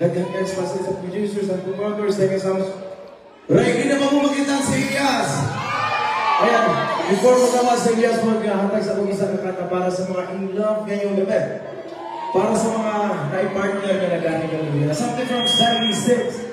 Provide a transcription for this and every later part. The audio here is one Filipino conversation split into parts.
Daghang espasyo sa producers and promoters. Thank you so much. Ready na ba mo makita si Elias? Ayan, before mo naman si Elias maghatag sa kong isang kanta para sa mga in love ngayong gabi. Para sa mga na-partner na nagani ng gabi. Something from 76.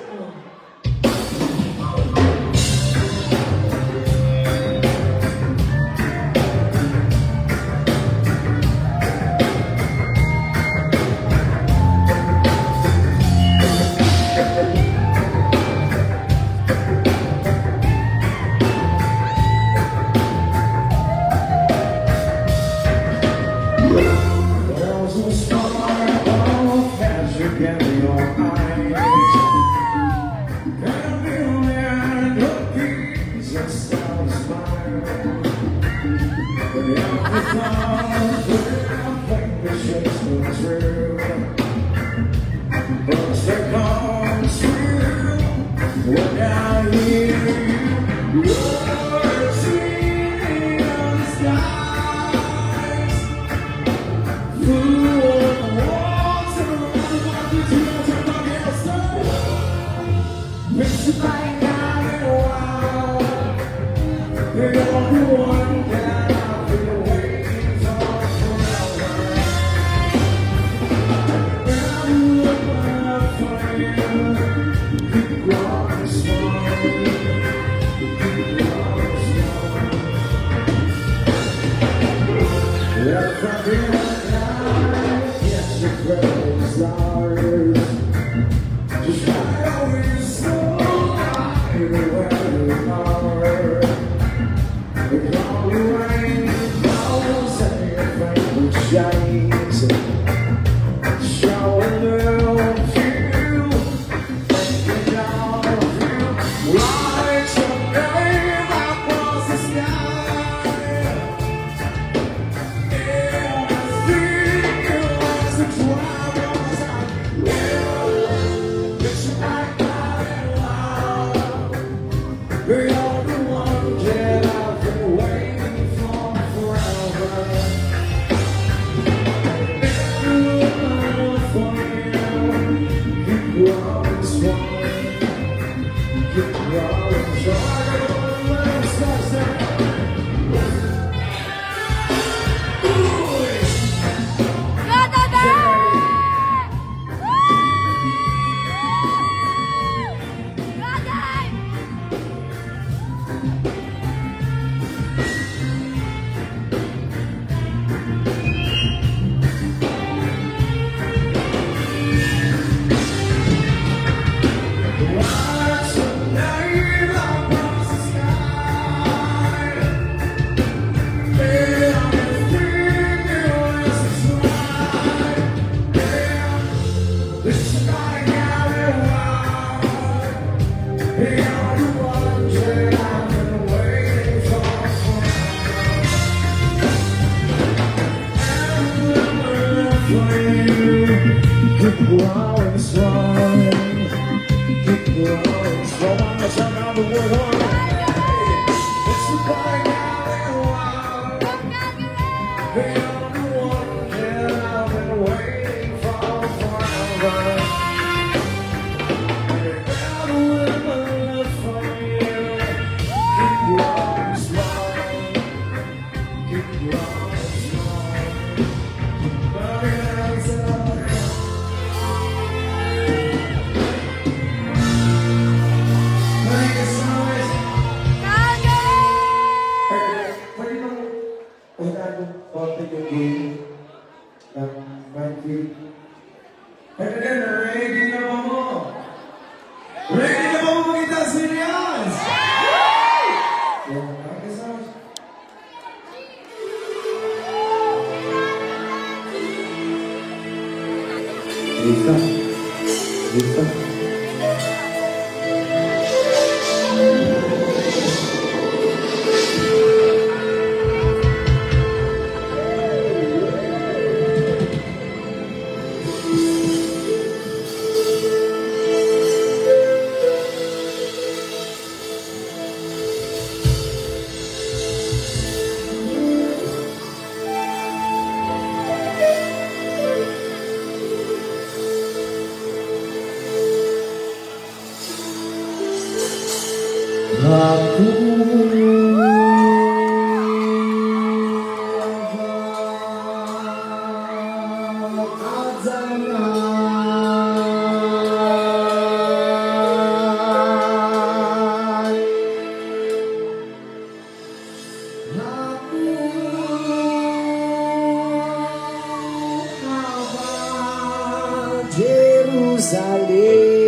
Keep growing strong. Keep growing strong. Let's turn around the world. It's the going out and wild. The only one that I've been waiting for forever. And I will live for you. Keep growing strong. Keep growing strong. Burning eyes up. Ready na ba mo? Ready na ba mo makita si Riaz? Lisa? Lisa? Jerusalem.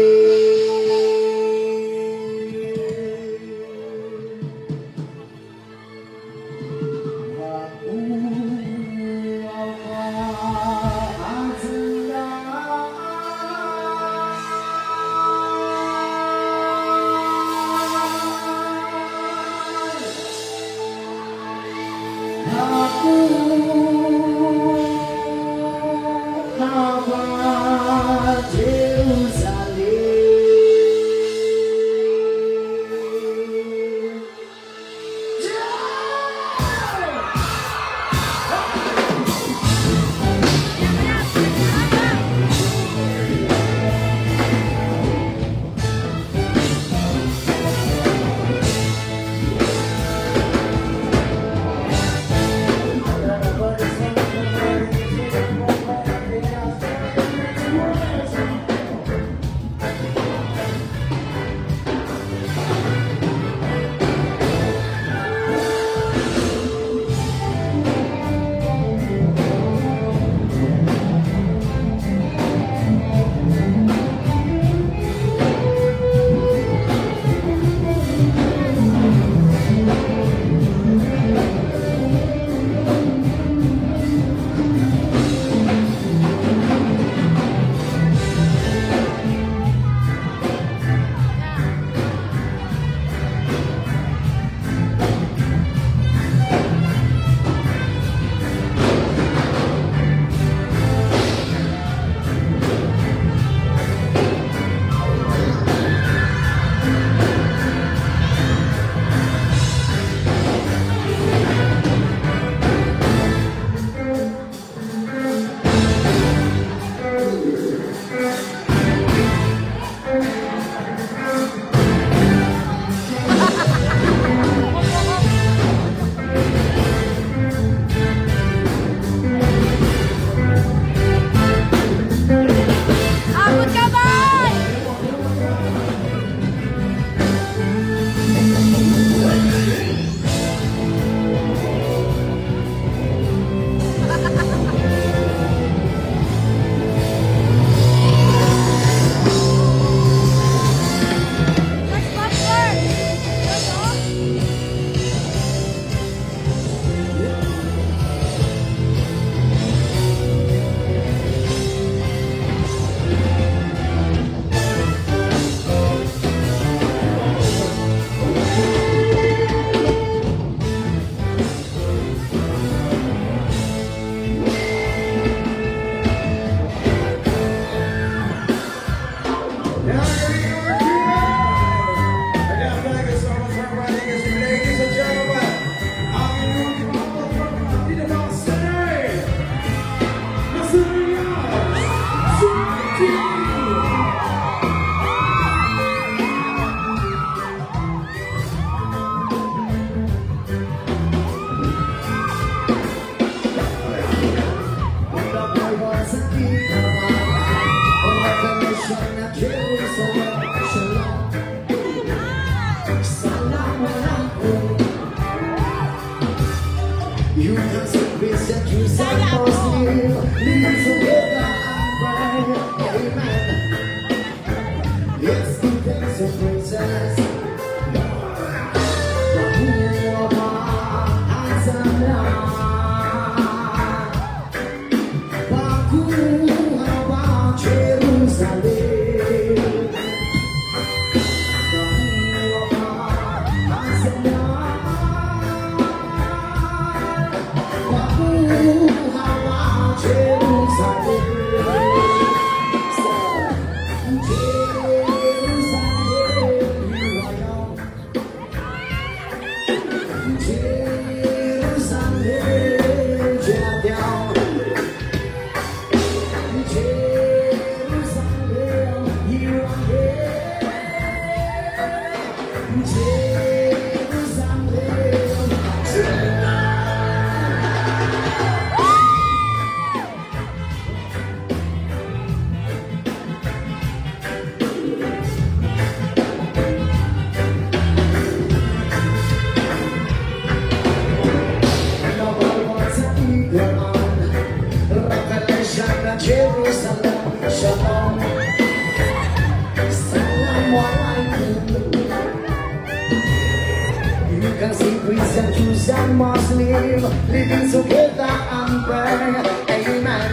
and Muslim living together and pray. Amen.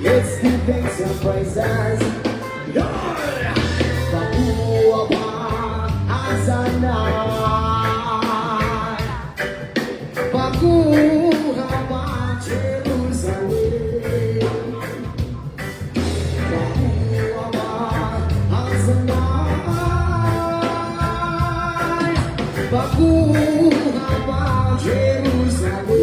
Let's give thanks and praises. Lord, Bahuwa Azanai, Bahuwa Jerusalem, Bahuwa Azanai, Bahuwa Jerusalem.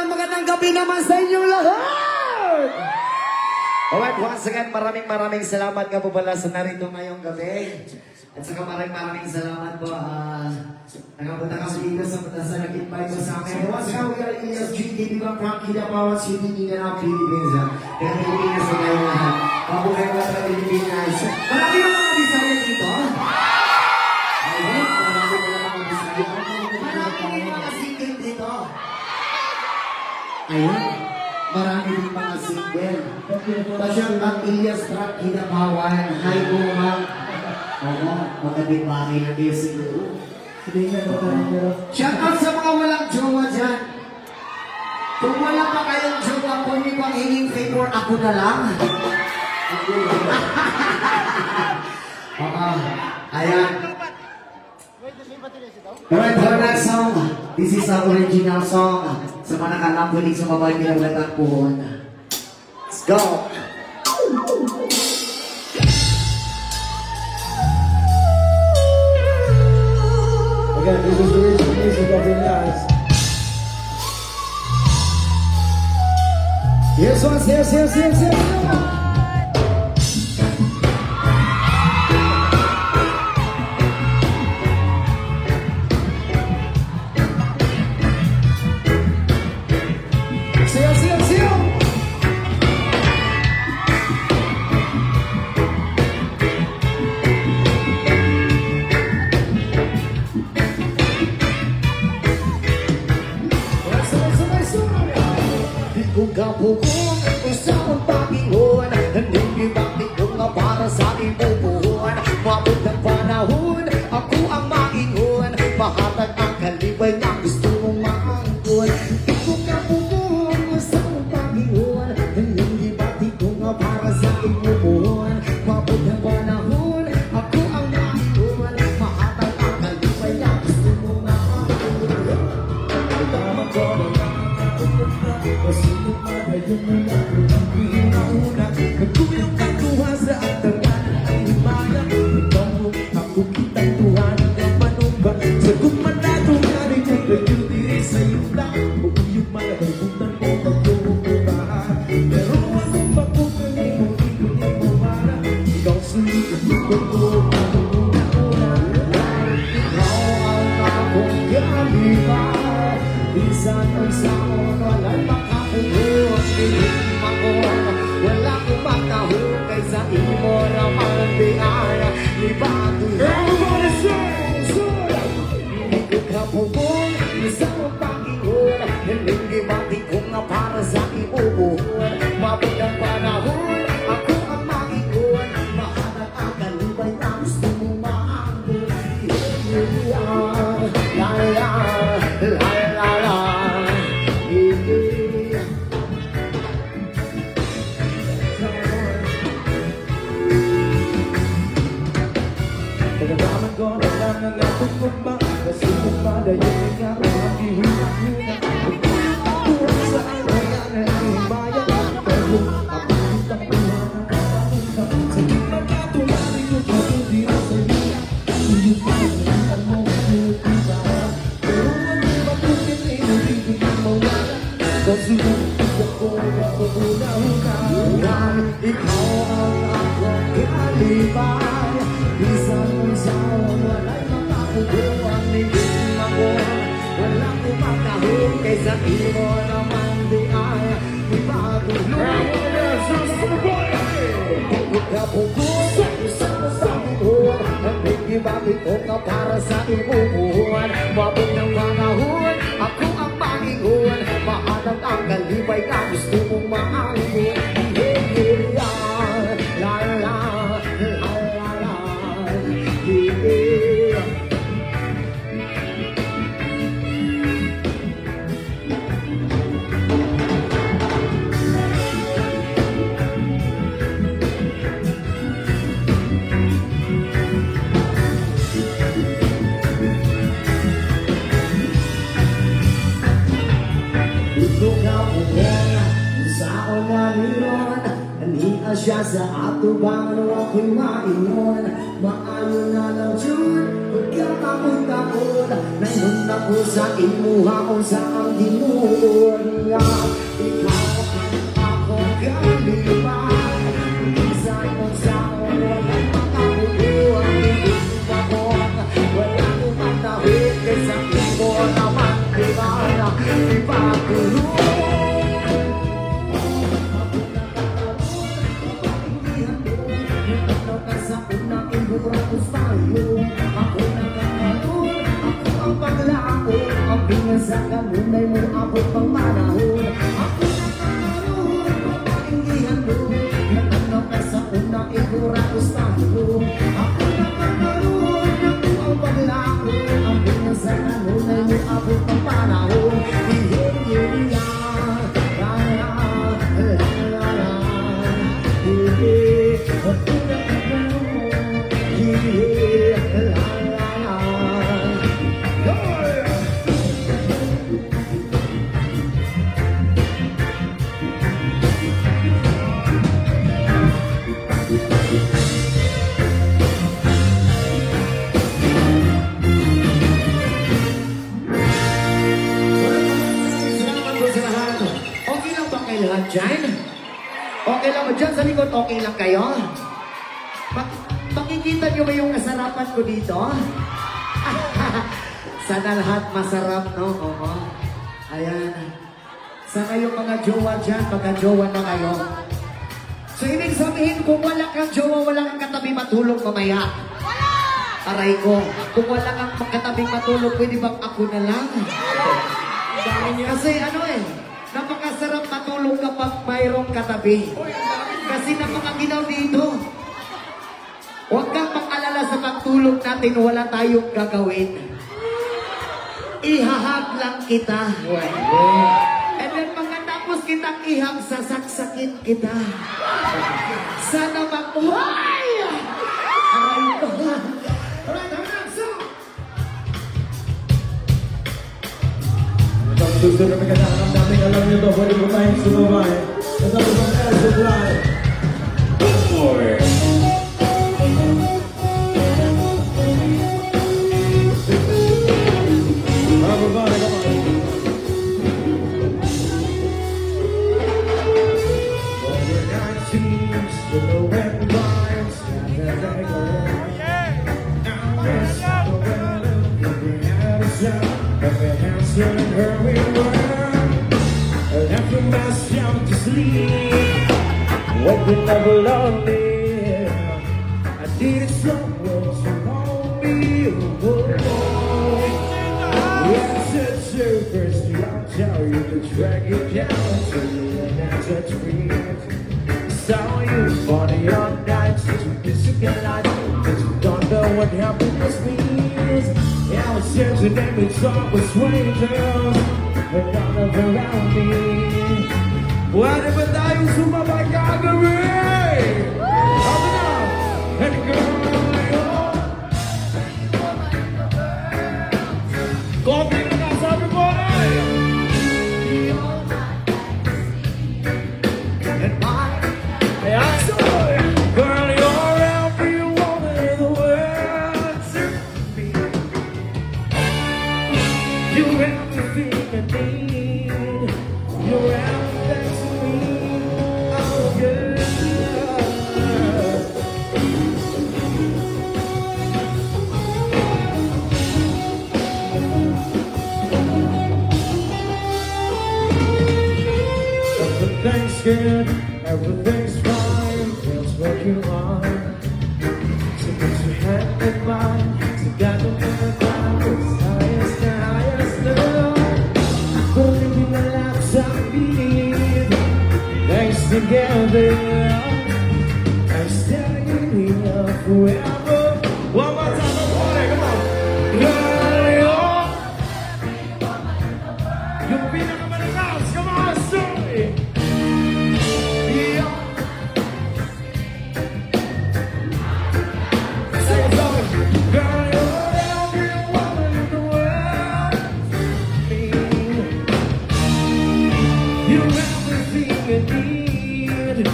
Magandang gabi naman sa inyong lahat! Alright, once again, maraming salamat nga po pala sa narito ngayong gabi. At saka maraming salamat po. Nakapunta kami dito sa nag-invite mo sa akin. Once again, we are ESG, Dibigang Frankie Dapawan, Sininingan ng Philippines. Kaya Pilipinas sa ngayong lahat. Mabuhay ko sa Pilipinas. Marami mo mga Bisaya dito. Ayun, marami mo mga Bisaya. Marami mga single dito. Ayun, marami din mga single. Pasyang ang Ilyas Trap Kinabawan. Hi po, ma'am. Oo, magandang bagay na kayo siguro. Shout out sa mga walang jowa dyan. Kung wala pa kayong jowa, pwede pang hinging favor, ako na lang. Ayan. Alright, for next song, this is our original song. Sa mga nakalampunin sa babae kinaglatang puhon. Let's go! Again, this is the original music of Elias. Yes, yes. Pukul usang Panginoon, nangingibatik ko nga para sa ibubuhan. Mabot ng panahon, ako ang maingon, mahatag ang kalibay na gusto mong maangkon. Ikaw ka pukul usang Panginoon, nangingibatik ko nga para sa ibubuhan. Mabot ng panahon, ako ang maingon, mahatag ang kalibay na gusto mong maangkon. Tama ko na Pasilip na ngayon na natin ang pinahuna. Nagkuyong katuwa sa atangan ay himaya. Ikaw mo ako kitang tuhan ng manumba. Sa kumanatong narin ay kayo diri sa yuta. Bukuyong malagaybutan mo pagkukubahan. Pero anong makukunin mo ikunin mo para. Ikaw sulitin mo pagkukubahan. Ikaw ang akong galiban. Bisan ang sa'o walang makapuhos. Piling ako wala kong makahukay sa imo naman diyan. Libato everybody say hindi ko kapugol isang Panginoon. Nalingibati ko nga para sa ibubuhon. Mabot ang panahon, ako ang maingon. Mahanap ang kalibay na gusto mong maangkon. Pagkakaman ko na lang ang atong kumba. Kasi kung pada yun nga ang ihina-hina. Tuwag sa ayayan na ihimbayan. Pero ako kitang tuhan ang kakapunta. Sa kitang katularin yung katulira sa iya. Iyong pagkakalitan mo ang iyong iba. Pero ang iba kong pinili, hindi ko mawala. sa imo naman di ay ipatulong. Pagod na pagod, isang masamihon, nabigibabit ko ka para sa imubuhan. Mabog ng panahon, ako ang Panginoon, mahanap ang kalibay na gusto mong maangkon. La la la la la, yeah. Siya sa ato bang ako'y maingon, maayo na lang dyan, pagkakapuntaon, nainon ako sa imuha o sa ang dinuon nga. Ikaw ako kalibay, minsan kung saan walang makabuo, ang iisip ako, wala kong matawid, kaysa imo naman, di ba kulong. Ako nakakalun, ako ang paglaon, ang pinasa kanunay mo abot pang manahon. Ako nakakalun, papaingihan mo, natanaw ka sa unang igurapos tayo. Ako nakakalun, ako ang paglaon, ang pinasa kanunay mo abot pang manahon. Okay lang ba dyan sa likod? Okay lang kayo? Makikita nyo ba yung kasarapan ko dito? Sana lahat masarap, no? Oo. Ayan. Sana yung mga jowa dyan, magka-jowa na kayo. So, ibig sabihin, kung wala kang jowa, wala kang katabi matulog mamaya. Wala! Aray ko, kung wala kang katabing matulog, pwede bang ako na lang? Kasi ano napakasarap matulog kapag mayroong katabi. Kasi napakaginaw dito. Huwag kang mag-alala sa pagtulog natin, wala tayong gagawin. Ihahag lang kita. And then pagkatapos kitang ihag, sasaksakin kita. Sana mag-uhay! Aray ko. Susunod na kailangan namin alam nyo ito, pwede po tayong sumabay. Kasama sa Air Supply. Good boy! Mga babae, come on. Overnight teams, the low red lines, and the regular. Now it's the weather, looking at us out. Every hand's running her way around. Left from myself to sleep. Waking up lonely. I needed someone to hold me. Yes, it's first I'll tell you to drag it down to the next dreams. Saw you funny on nights, to physical life, but you don't know what happiness means. Yeah, I said your name, it's all with strangers, but none of around me. Pwede ba tayong sumabay kagabi? Sabi na! And girl, coffee na sabi ko na! And my, ayan, so, girl, you're every woman in the world to me. You're everything I need. You're everything to me. Oh, girl. I'm staying here forever. One more time, everybody, come on. Girl, yung pinakamalakas, come on, sorry. Yeah. Say it, girl, you're every woman in the world. You're everything I need.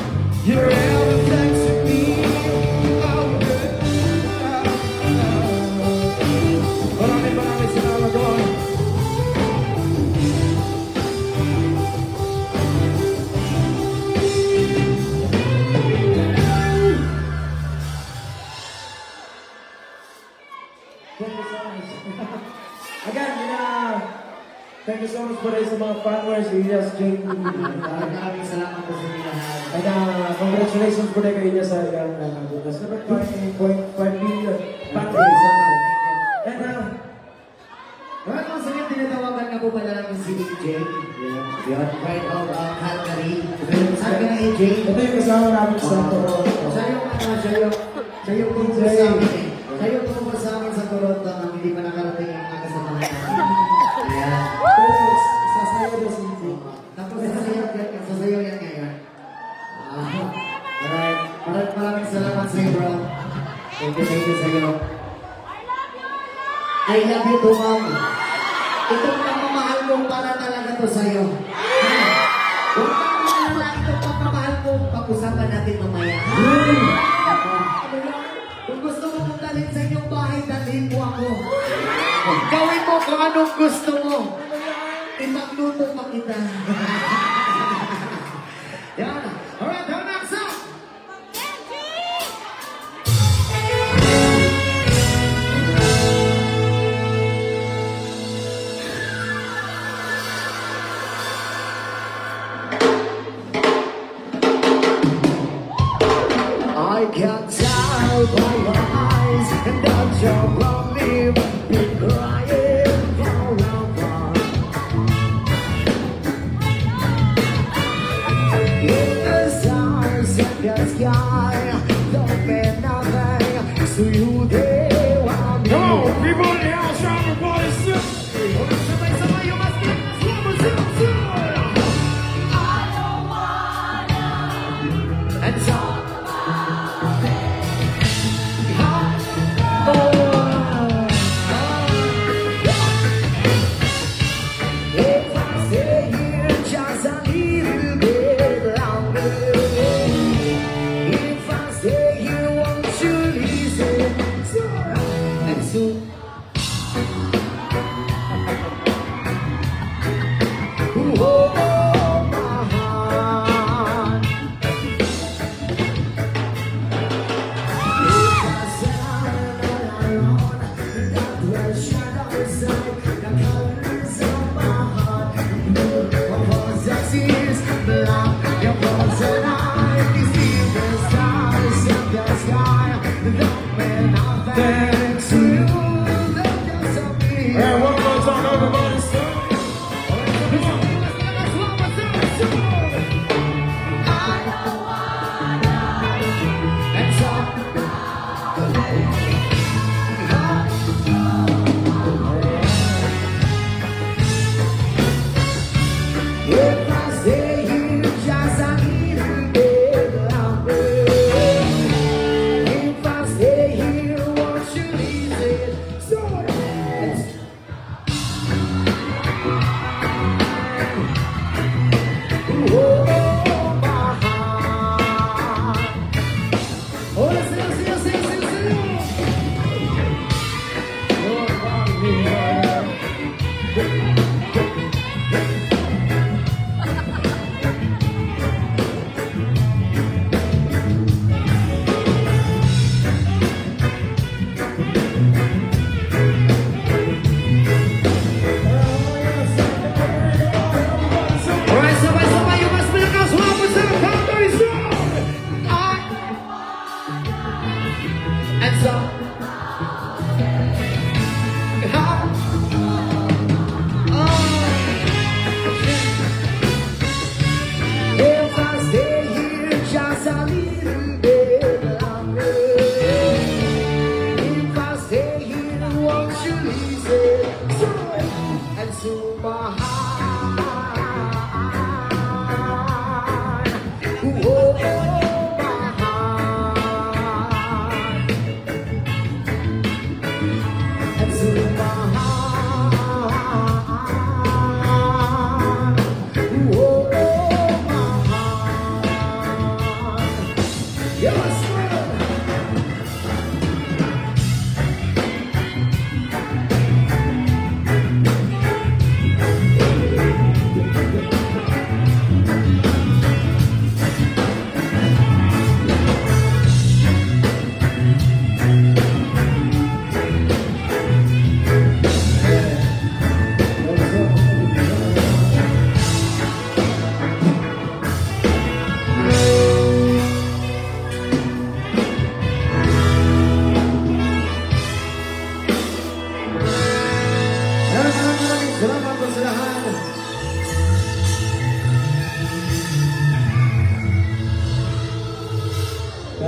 You're everything to me. Oh, girl. Maraming salamat doon. Thank you so much. Again, thank you so much for sa mga followers, Elias J. Maraming salamat po sa inyo lahat. And congratulations po kay Elias sa iyang 7.5 million followers. And Mga kasalit, tinatawagan nga po pala namin si AJ. Yun, right out of Calgary. Sabi na AJ. ito yung kasama namin sa Toronto. Siya yung tungkol sa amin eh. Siya yung tungkol sa amin sa Toronto nang hindi pa nakarating ang mga kasamahan namin. Ayan. Pero sasayaw na si AJ. Tapos sasayaw yan ngayon. Alright. Maraming salamat sa iyo, bro. Thank you sa iyo. I love you too, ma'am. Itong pagmamahal mo para talaga to sa'yo. Huwag kang malala itong pagmamahal mo, pag-usapan natin mamaya. Kung gusto mo mong dalhin sa inyong bahay, dalhin mo ako. Gawin mo kung anong gusto mo. Ipagluto pa kita. Yan. Alright, next up. I can tell by your eyes that you're probably been crying forever. In the stars in the sky, don't mean nothing to you. They want me. Come on, people in the house, everybody, sing. Sabay-sabay yung mas pinag-summer. And so if I stay here just a little bit longer, if I stay here, won't you listen? And soon, oh, my heart. If I stand alone, the pressure outside, the colors of my heart. Your voice is black, your voice and I, these different stars in the sky, don't mean nothing to you, they're just a me. And one more time, everybody, sing. If I stay here just a little bit longer, if I stay here, won't you listen? So oh, my heart. Oh, listen. Alright, sabay-sabay yung mas malakas wapos sa country song. And so if I stay here just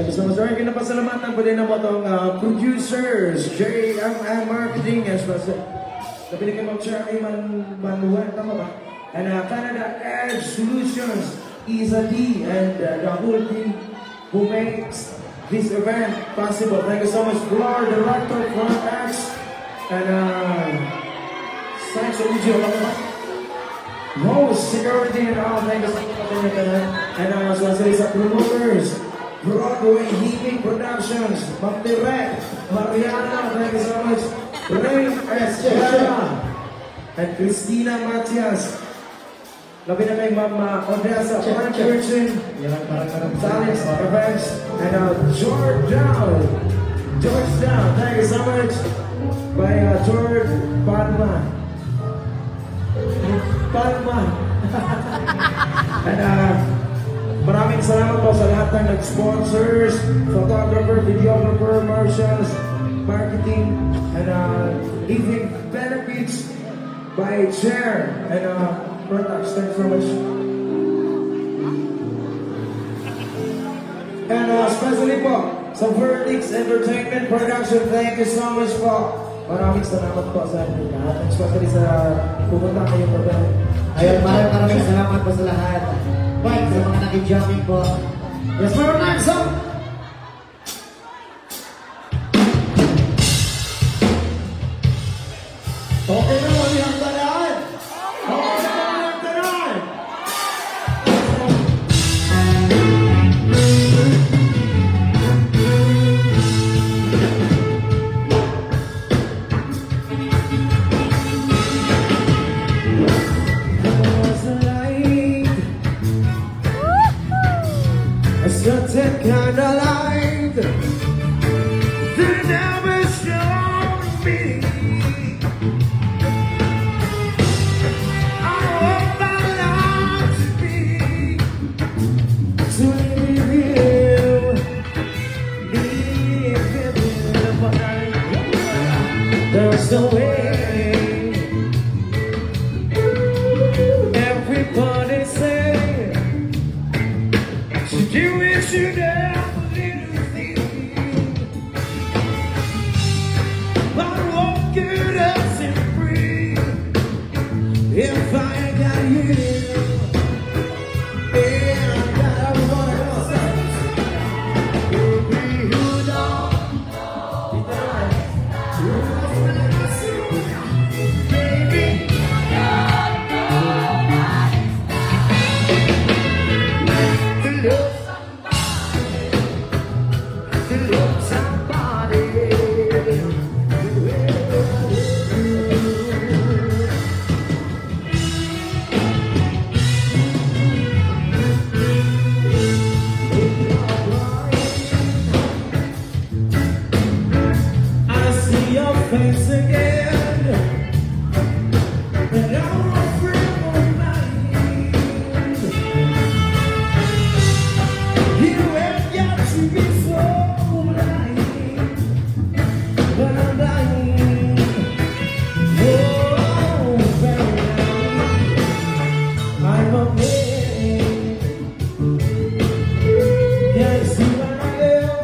Thank you so much. Alright, kinapasalamatan po din na mo itong producers, JMM Marketing, as well as nabili ka mag-Cherry Manuel, tama ba? And Canada Edge Solutions, Isa D, and the whole team who makes this event possible. Thank you so much, Floor Director, Front X, and thanks to Ujo, host, security, and all. Thank you so much. And as well as sa promoters, Broadway Heating Productions, Magdirect, Mariana, thank you so much. Ray Estrella, and Christina Matias. Labi na kay Ma'am Odessa, Frank Virgin, Alex Evans, and George Down. Thank you so much. By George Palma. And maraming salamat po sa lahat ng nag-sponsors, photographer, videographer, marshals, marketing, and living benefits by Chair and Pertax. Thanks so much. And especially po sa Verdicts Entertainment Production, thank you so much po. Maraming salamat po sa ating lahat. Especially sa pumunta kayong event. Ayun, maraming salamat po sa lahat. Bye sa mga naki-jumping po. Yes, we're next up! Okay na, wali ang talaan! Okay na, wali ang talaan! Such a kind of light they never showed me. I hope I love to be to live with there's no way. Everybody say you wish you never did anything, but what could I set free if I got you? Yeah, I got one. You'll be who don't baby. Face again, and I'm afraid of mine. You have got to be so blind, but I'm dying. Oh, baby, I'm a man. Can't see what I am.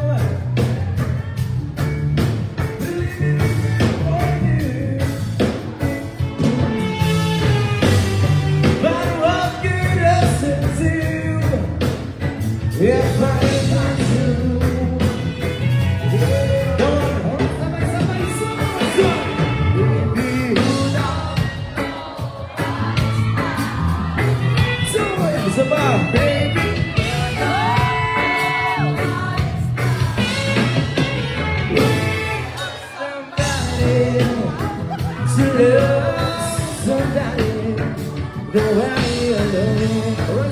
If I got you, it's about baby. Somebody to love somebody the way I love.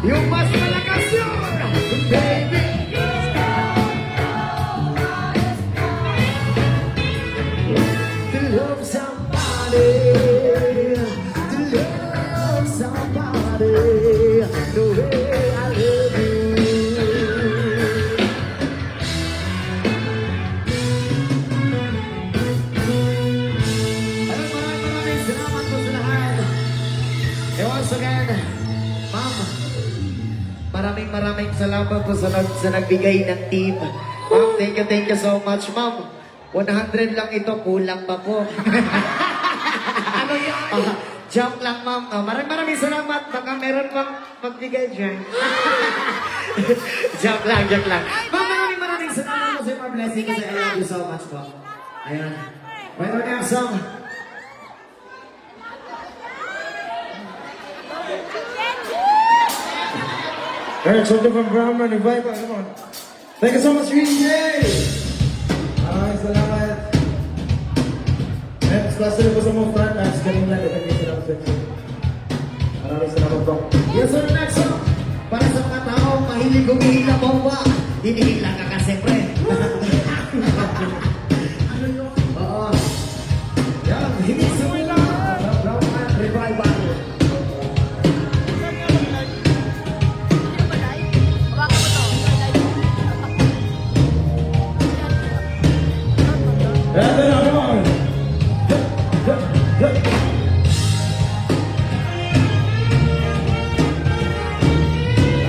You must be la canción, baby. To love somebody, the way I love you. Maraming Ma'am, maraming salamat po sa nagbigay ng team. Ma'am, thank you so much, ma'am. 100 lang ito, kulang pa po. Ano yan? Joke lang, ma'am. Maraming salamat. Baka meron pang magbigay dyan. Joke lang. Ma'am, maraming salamat po sa mga blessing. I love you so much po. Ayan. Wait for next song. Alright, something from Brahman, Revival, come on. Thank you so much, DJ! Maraming salamat. Next, especially po sa mga front lines, kanina nagkakita sila ko sa inyo. Maraming salamat po. Yes, sir, next song. Para sa mga tao, mahilig humihila bomba. Hinihila ka kasi, pre. Ano yun? Oo. Yan, hindi sumila. Brahman, Revival. Ito na, come on!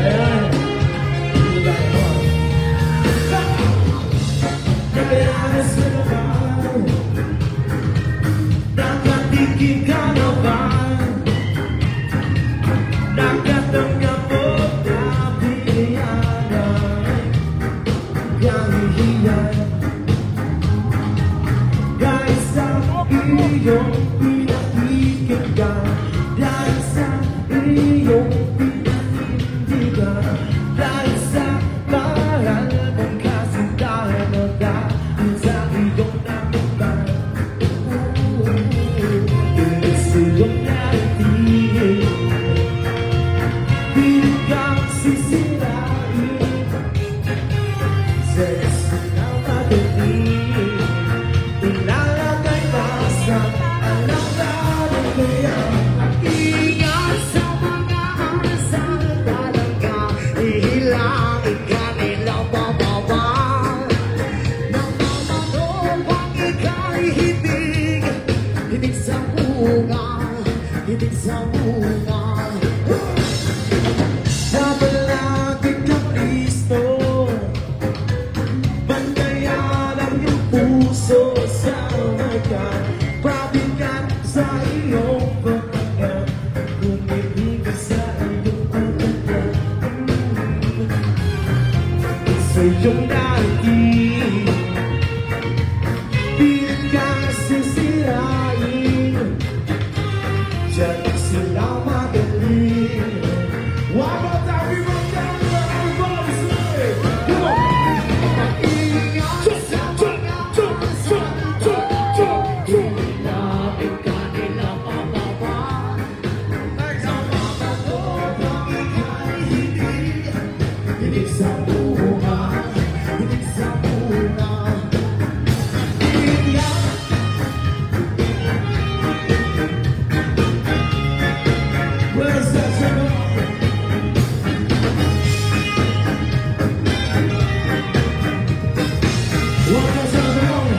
Ayan! Kaya sa naman, nakatigil ka na ba? Nakatanggap mo na pinayanan, kahihiyan. Dahil sa iyong pinakikinggan, dahil sa iyong pinanindigan, dahil sa mahal mong kasintahan mo, dahil sa iyong nakutan, dahil sa iyong narinig, pilit kang sisirain, sa sinamagaling. Ilalagay ba sa alam-alam kaya? Ingat sa mga asal talaga, ihilangin ka nilang bababa. Namamato pang ika'y hitig sa bunga, hitig sa bunga. Nabalagin ka Kristo, bandayan ang iyong puso sa wagan, pabigat sa iyong pagkakas, kumibig sa iyong pagkakas, sa iyong narinig, pilit kang sisirain, diyan sila magaling. One more time, we will down to everybody say, come on! Where's that song? One more time, come on.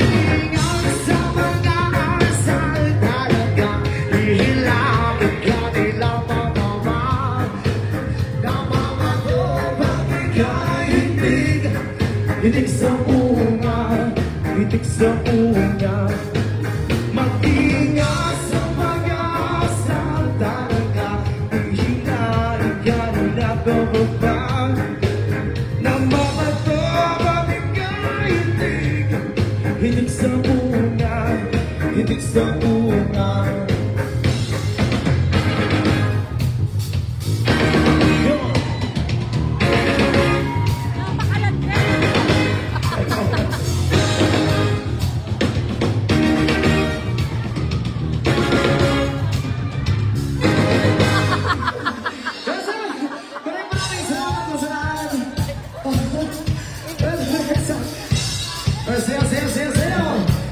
Ingat sa mga asal talaga, ihilangin ka nilang bababa. Namamato pang ika'y hitig sa bunga, hitig sa bunga. Mag-ingat sa mga asal talaga, ihilangin ka nilang bababa. Namamato pang ika'y hitig sa bunga, hitig sa bunga.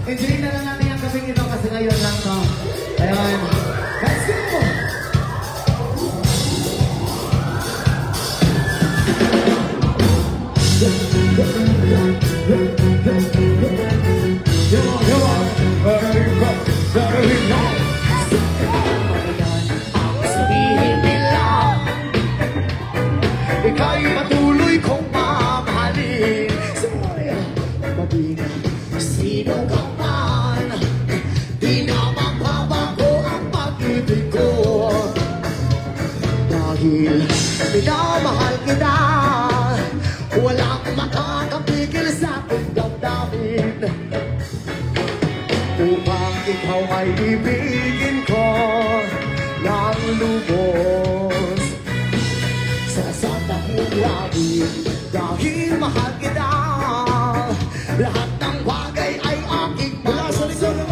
Enjoy na lang natin ang gabing ito kasi ngayon lang to. Ayan. sino ka man, di na magbabago ang pag-ibig ko. Dahil minamahal kita, walang makakapigil sa aking damdamin. Upang ikaw ay ibigin ko ng lubos sa sandang ulamin. Dahil mahal kita, lahat ng bagay ay aking magustuhan.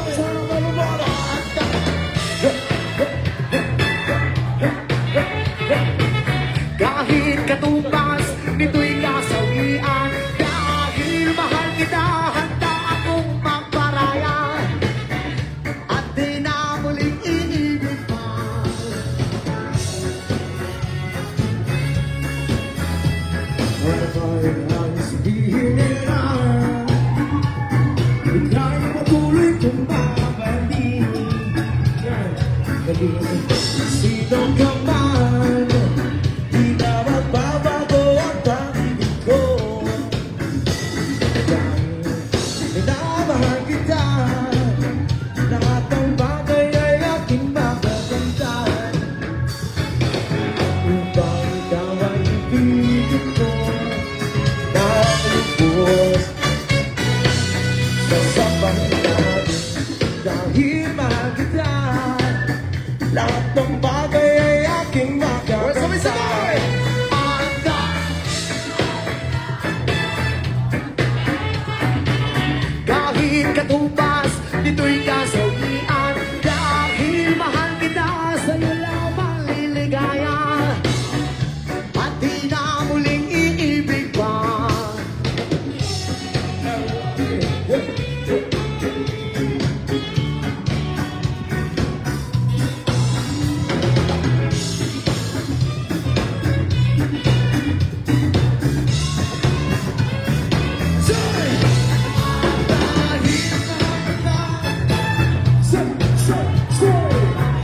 Kahit katumbas nito'y kasawian, dahil mahal kita, handa akong magparaya at di na muling iibig pa. Ano ba'y ang sabihin nila? Ika'y patuloy kong babalik. Sino ka man, di na magbabago ang pag-ibig ko. Dahil minamahal kita, lahat ng bagay ay aking magagandahan. Upang ikaw ay ibigin ko ng lubos sa sabang natin. Dahil mahal kita, lahat ng bagay ay aking magagandahan. Kahit katumbas nito'y kasawian, dahil mahal kita, sa'yo lamang liligaya at di na muling iibig pa.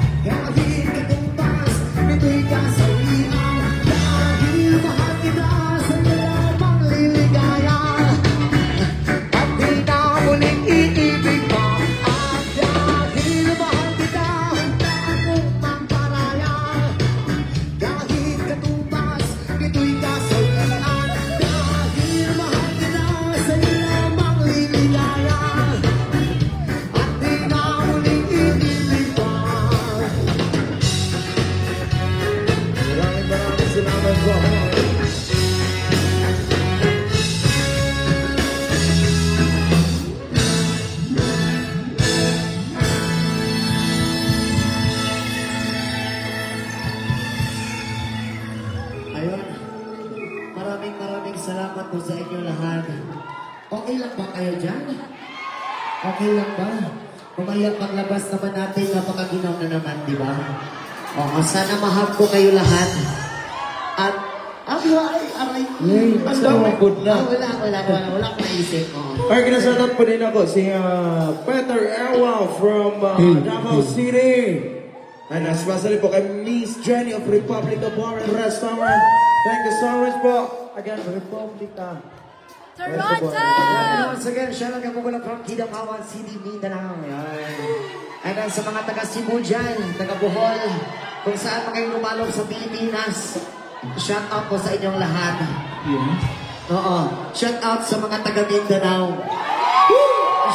Kahit katumbas nito'y kasawian, dahil mahal kita, sa'yo lamang liligaya at di na muling iibig pa. At dahil mahal kita, handa akong magparaya. Kahit katumbas nito'y kasawian, dahil mahal kita, sa'yo lamang liligaya at di na muling iibig pa. Maraming salamat po. Ayun, maraming salamat po sa inyo lahat. Okay lang ba kayo dyan? Okay lang ba? Kumaya paglabas naman natin, napakaginaw na naman, di ba? Oo, sana mahal ko kayo lahat. At, aray. Ang dami good na. Wala akong naisip. Oo. Ay, kinasalat po din ako si Peter Erwa from Davao City. And especially po kay Miss Jenny of Republica Bar and Restaurant. Thank you so much po. Again, Republica. Toronto! And once again, shout out po mula from Kidapawan City, Mindanao. Yan. And then sa mga taga Cebu dyan, taga Bohol, kung saan pa kayo lumalob sa Pilipinas, shout out po sa inyong lahat. Oo. Shout out sa mga taga Mindanao.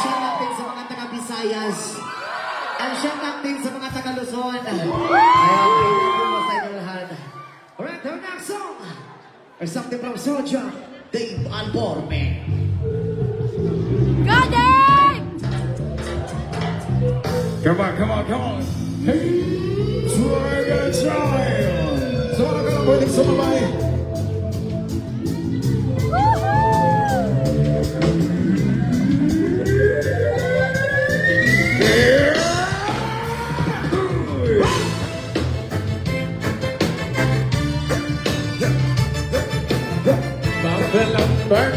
Shout out din sa mga taga Visayas. And shout out din sa mga taga Luzon. Ayun, thank you po sa inyong lahat. Alright, our next song is something from Soja, Dave Alborme. Got it! Come on. Hey, Swagger Child. So, I'm gonna put some of my... Burn.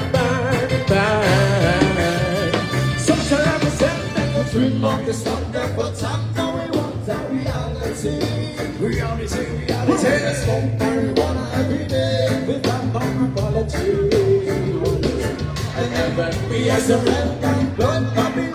Such a representative dream of the sun that but somehow we want that reality. Reality. Let's go marijuana every day without no apology. And never be as a red blood puppy.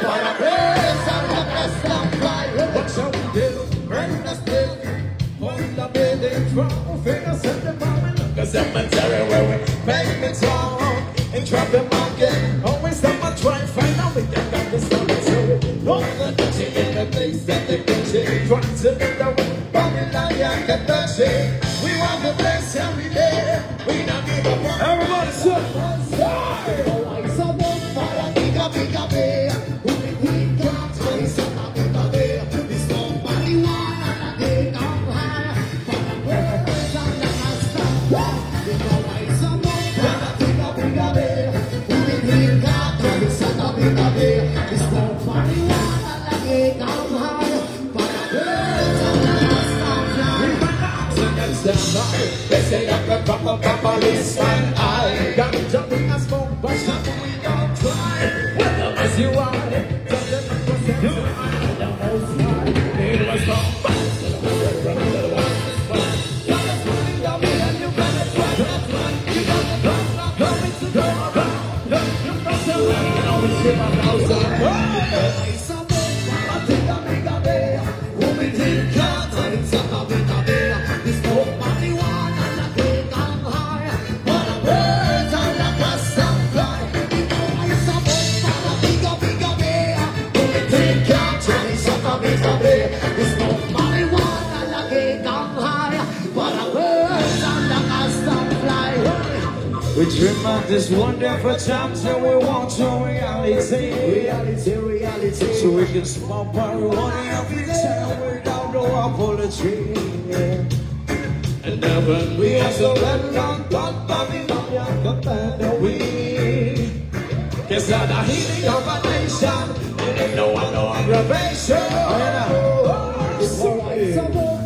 para ver sa lakas ng fly. What shall we do? Bring us still On the building from fingers at the moment. the cemetery where we make it song and drop the market. Always have a try, find out we can got this on the show. All the touching in the place that they pitch it. Try to get the way. Babylon, can touch it. We want the best every day. We don't give a fuck. Everybody sing. They say that the proper policeman I Got to jump in a smoke, but shut we don't try. Well, as you are, just let me present you are the most high. It was the best. We dream of this wonderful times and we want to reality. So we can smoke marijuana every time without no apology. And then when we are so ready on top of it, we guess that the healing of a nation, it ain't no one no aggravation.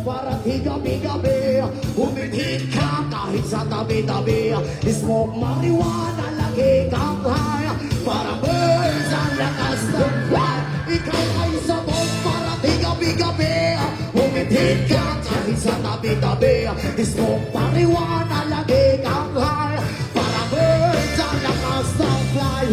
para tigabi-gabi Humihit ka kahit sa tabi-tabi Smoke marijuana, lagi kang high Para birds ang lakas ng fly Ikaw ay sabog para tigabi-gabi Humihit ka kahit sa tabi-tabi Smoke marijuana, lagi kang high Para birds ang lakas ng fly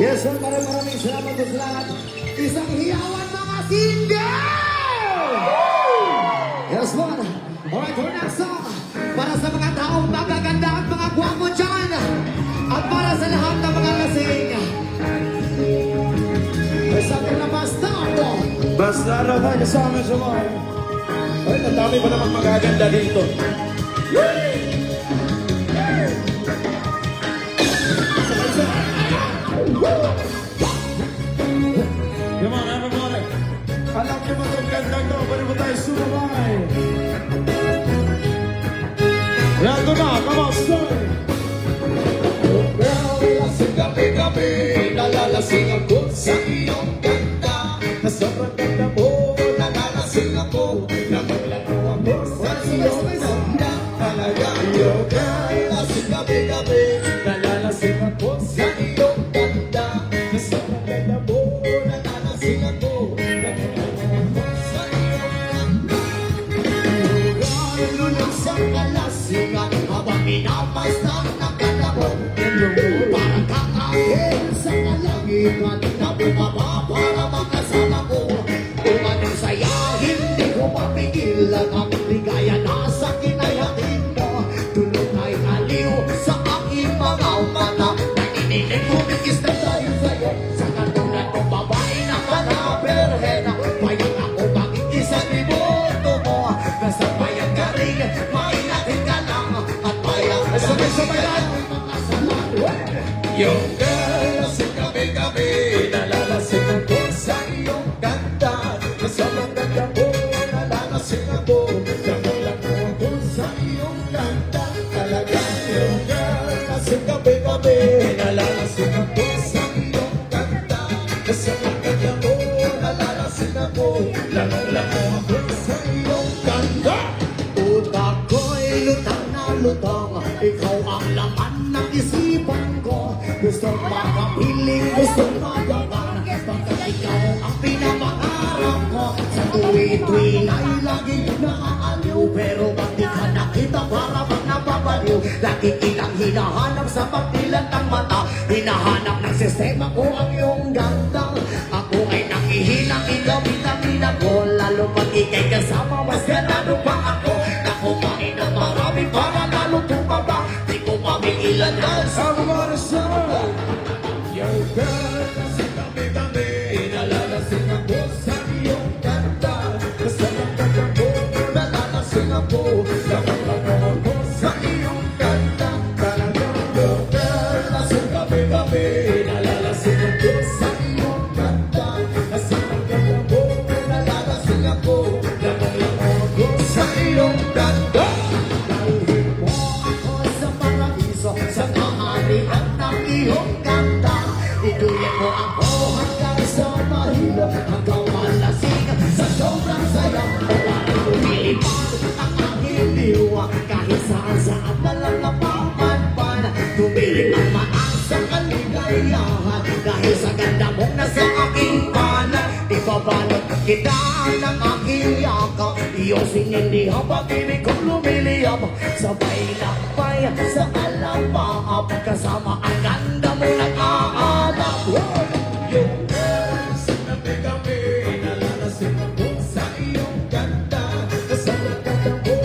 Yes, sir, maraming salamat sa lahat. Isang hiyawan mga single! Yes, one. Alright, for next song. Para sa mga taong magaganda at mga gwapo dyan. At para sa lahat ng mga lasing. Sabi na bastardo. Bastardo tayo sa amin sa mga. Ay, ang dami pa naman magaganda dito. Come on, everybody. Alam niyo ba itong gandang to? Pwede mo tayo sumabay. Yan ko na, come on, start. Lasing gabi-gabi, nalalasing ako sa iyong ganda. Na sobrang ganda mo, nalalasing ako. Namulano ako sa iyong ganda. Talaga iyong ganda. Lasing gabi-gabi, nalalasing ako sa iyong ganda. Na sobrang ganda mo, nalalasing ako. Namulano ako sa iyong ganda. Lalo ng sa kalasingan, habang minamasdan ng ganda mo. Parang kakain sa kalangitan na bumaba para makasama ko. Kung anong saya, hindi ko mapigilan ang ligaya na sa kinayatin mo. Tulog ay aliw sa aking mga mata. Naninilig kumikis na tayo sa'yo. Sa katulad ng babae na manaberhen. Payang ako bakit isang iboto mo. Basta payang ka rin, mainatin ka lang. At payang sabay-sabay lang. Yung girl, lasing gabi-gabi, nalalasing ako sa iyong ganda. Na sobrang ganda mo, nalalasing ako. Namulan mo ako sa iyong ganda. Talaga yung girl, lasing gabi-gabi, nalalasing ako sa iyong ganda. Na sobrang ganda mo, nalalasing ako. Lamang-lamang ako Ikaw ang laman ng isipan ko. Gusto makapiling, gusto magawa. Pagkat ikaw ang pinapangarap ko. Sa tuwi-tuwi ay laging naaaliw. Pero ba't di ka nakita para bang napapaliw? Lagi kitang hinahanap sa pagdilat ng mata. Hinahanap ng sistema ko ang iyong ganda. Ako ay nangihinang ikaw-vitamin ako. Lalo pag ikay kasama, mas ganado pa ako. Na kumain ng marami para lalo tumaba. Di ko mamigilan dahil sa mga summer. Your girl, kasi kami-kami. Inalalasing ako sa iyong ganda. Kasama ka ako, nalalasing ako. Nakakagawa ko sa iyong ganda. Talagang your girl, kasi kami-kami. Inalalasing ako sa iyong ganda. Kasama ka ako, nalalasing ako. Nakakagawa ko sa iyong ganda. Dalhin mo ako sa paraiso, sa kaharian ng iyong ganda. Ituloy mo ako hanggang sa mahilo, hanggang malasing sa sobrang saya. Parang lumilipad ang aking diwa, kahit saan na lang napapanpan. Tumilipad maang sa kaligayahan, dahil sa ganda mong nasa aking panan. Ibabalot kita ng aking yakap, iyong sinindihan pag-ibig kong lumiliyap. Sabay lakbay sa alapaap, kasama ang ganda mo nag-aalap. Yung girls, kami-kami, nalalasing ako sa iyong ganda. Kasama ganda mo,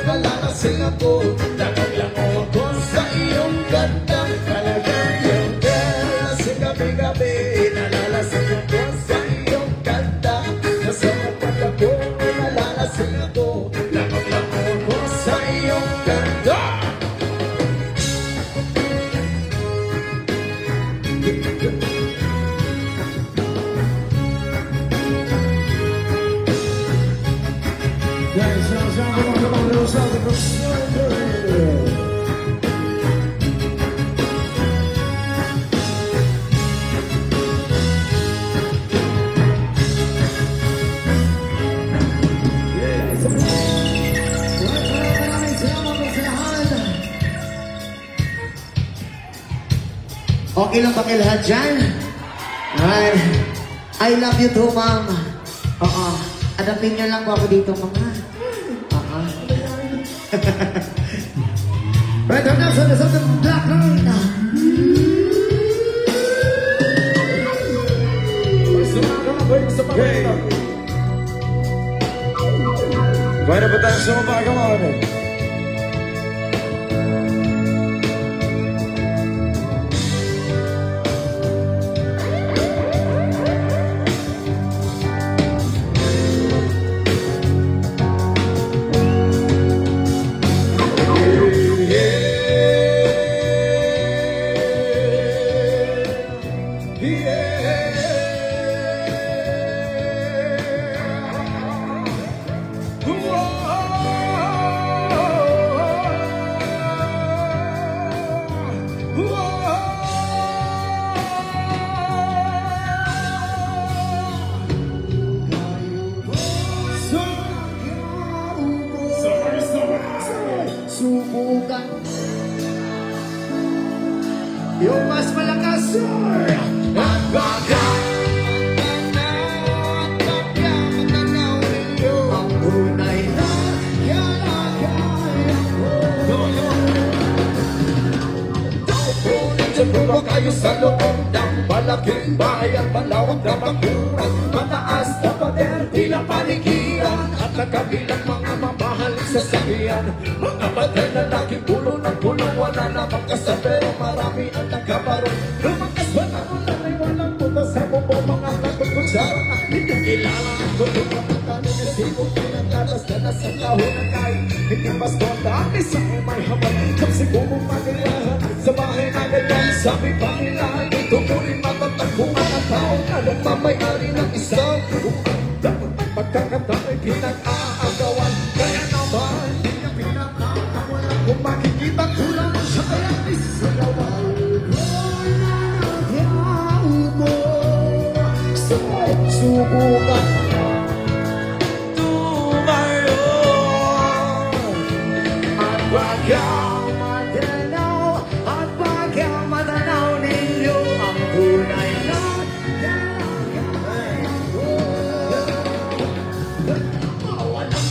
nalalasing ako. Nagaglango ako sa iyong ganda. Talagang yung girls, kami-kami, nalalasing ako sa iyong ganda. Kasama ganda mo, nalalasing ako. Nagaglango ako sa iyong ganda. Guys, come on, little something from Snyder. Okay lang ba kayo lahat dyan? Ay, I love you too, ma'am. Oo. Adapin nyo lang po ako dito, mga. Oo. Right now, sa black line. Okay. Right up at that show, come on. Subukan yung mas malakas at baka ang tunay na kaya ko. Nandiyan ba kayo sa loob ng malaking bahay at malawak na bakuran? Mataas na pader, tila panikiran at nakabilang mga mamahaling sasakyan. Mga batay na laging pulo ng pulong, wala namang kasal pero marami ang nagkabaron. Lumakas ba na ulan ay walang puta sa bubo, mga nagkukutsara na hindi kilala. Kung lumamata ng isipong pinagalas na nasa kahon ng kain, hindi mas konta, isa ay may habang kapsi bumong magilahan. Sa bahay na ganyan, sabi pa nila, ito mo rin matatagpungan ng tao na nagmamayari ng isang dapat pagkakata ay pinag-aagawan. Kaya naman, hindi niya pinakakawalan. Kung makikita kulang siya ay isinawan. Mo sa subukan tumayo at wag kang madali.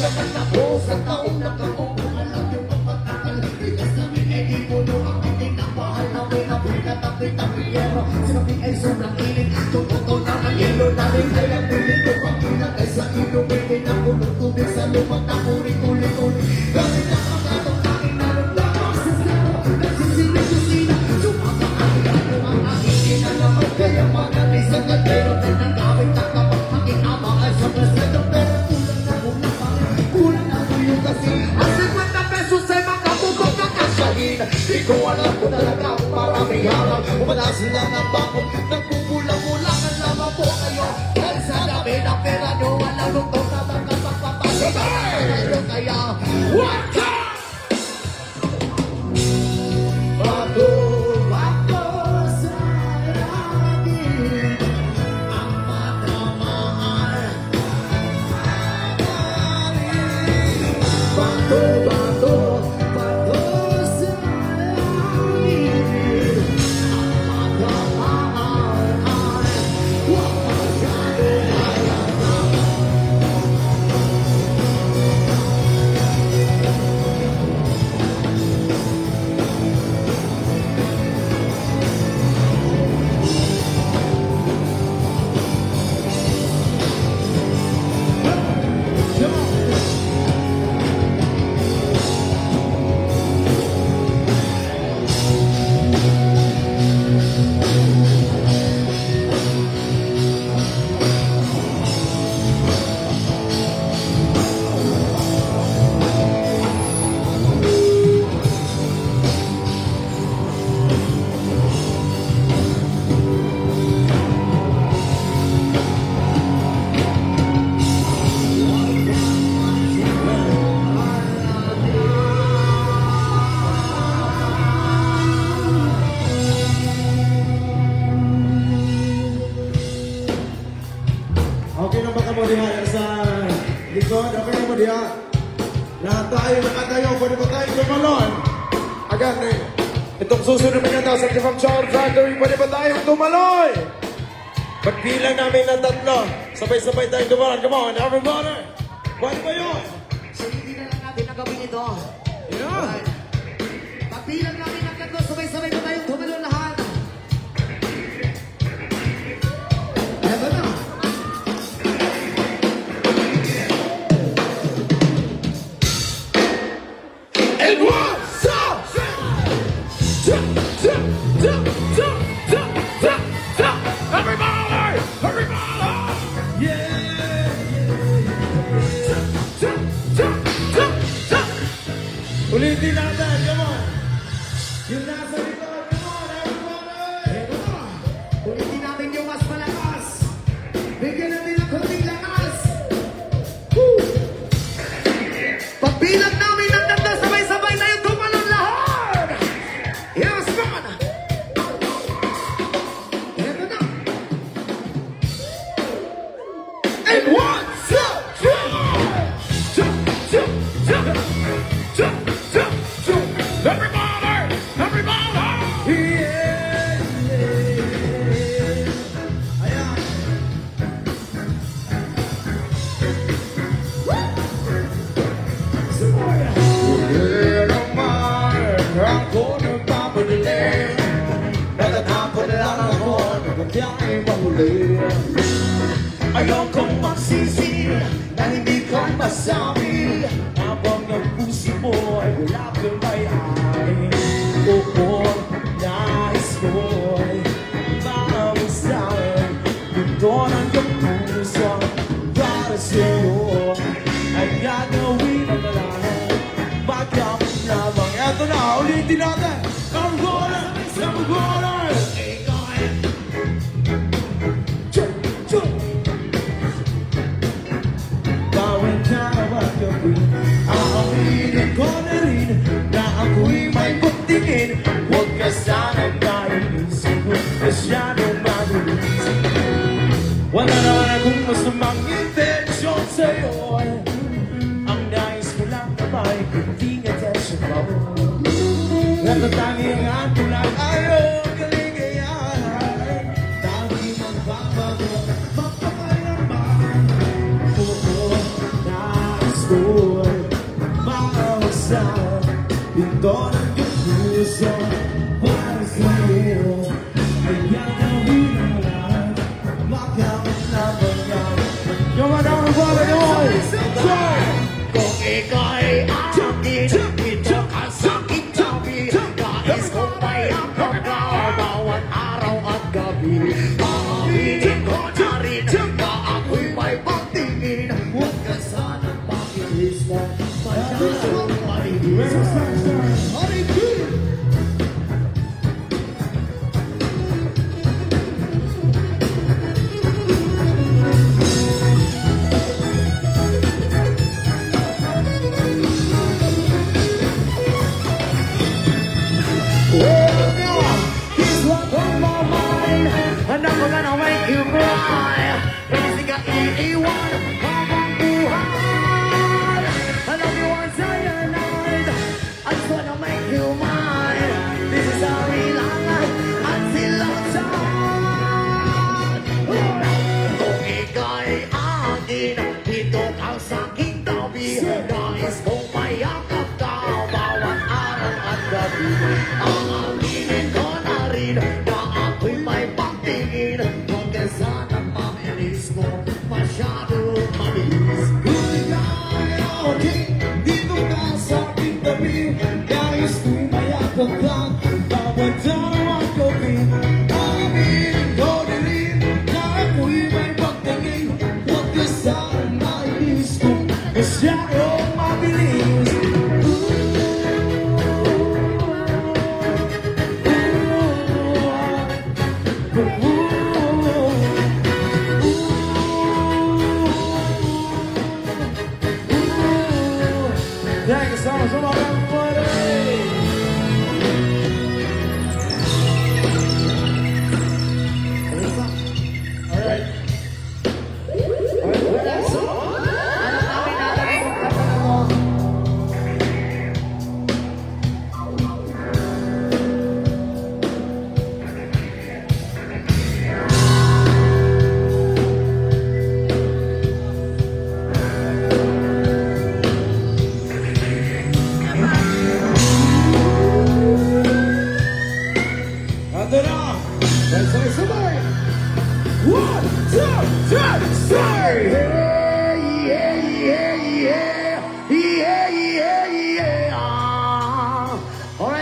naman ako sa taong nakaupo. Alam yung pagkakal, bigas namin ay di puno. Ang piting ng mahal namin, apoy na tapoy-tapoyero. Sinabi ay sobrang init, tumuto na ang yelo namin. Kaya pilito ang pinagay sa ilong. May na punong tubig sa lumang na ulit-ulit-ulit. Gamit na ang gatong aking nalaglakas sa zero. Nagsisinig-sisina, sumapakain ako ang aking kinalaman. Kaya manatay sa kaldero. Dahil nagamit na kapag aking ama ay sa presento. Pero kulang na muna pa rin, kulang na mo yung kasi. Ang 50 pesos ay makabubog na kasyahin. Di ko alam ko talaga kung maraming harap. Umalas lang ang bakot, nagpupulang-pulang ang lamang po kayo. Dahil sa dami ng pera nyo, alam nung to na magkapagpapasok. Kaya, what time? Bato sa langit, ang matamaan. Bato sa langit, ang matamaan. Huwag masyadong Okay na ba kamo diha sa likod? Okay na mo diha? Lahat tayo nakatayo, pwede ba tayo tumalon? Again, itong susunod na sa Kifam Chow Factory, pwede ba tayo tumalon? Pagbilang namin ng tatlo, sabay-sabay tayo tumalon. Come on, everybody! Pwede ba yun? So hindi na lang natin ang gawin ito. Yeah! Pagbilang namin ang tatlo, sabay-sabay na tayong tumalon lahat. Eto na. And one, stop! Everybody! Everybody! Ulitin natin, come on! Yung nasa likod, come on, everybody! Eto na. Ulitin natin yung mas malakas. Bigyan natin ng konting lakas. Woo! Pagbilang namin ng tatlo, sabay-sabay tayong tumalon lahat. Yes, man! Eto na. And one, two, three! Everybody! Everybody! Yeah! Ayan! Pulir ang mar, ako nagpapadilim. Natatakot lang ako, nagpapiyay mahuli. Ayaw kong magsisi na hindi ko masabi. Habang ang puso mo ay wala kang may-ari. Oo, nais ko'y maawag sa'kin. Mundo ng iyong puso para sa'yo. Ay gagawin ang lahat, magkapit lamang. Eto na, ulitin natin. Come on, come on. Bawat karawat gawin, aaminin ko na rin na ako'y may pagtingin. Huwag ka sanang naiisip ko, masyadong magulis. Wala naman akong masamang intensyon sa'yo. Ang nais ko lang na may kunting attention mo. Natatanging ang tulad ayaw kaligayahan. Tanging magbabago, magpapalaman. Oo, nais ko'y mausap. Ito ng iyong puso para sa'yo. Kaya gawin ang lahat, magamit na bayan. Yung mga wala yun! Kung ika'y akin, ito ka sa'king tabi. Nais kong mayakap ka bawat araw at gabi. Aminin ko na rin na ako'y may pagtingin. Huwag ka sanang pakilis mo, masyadong malinis.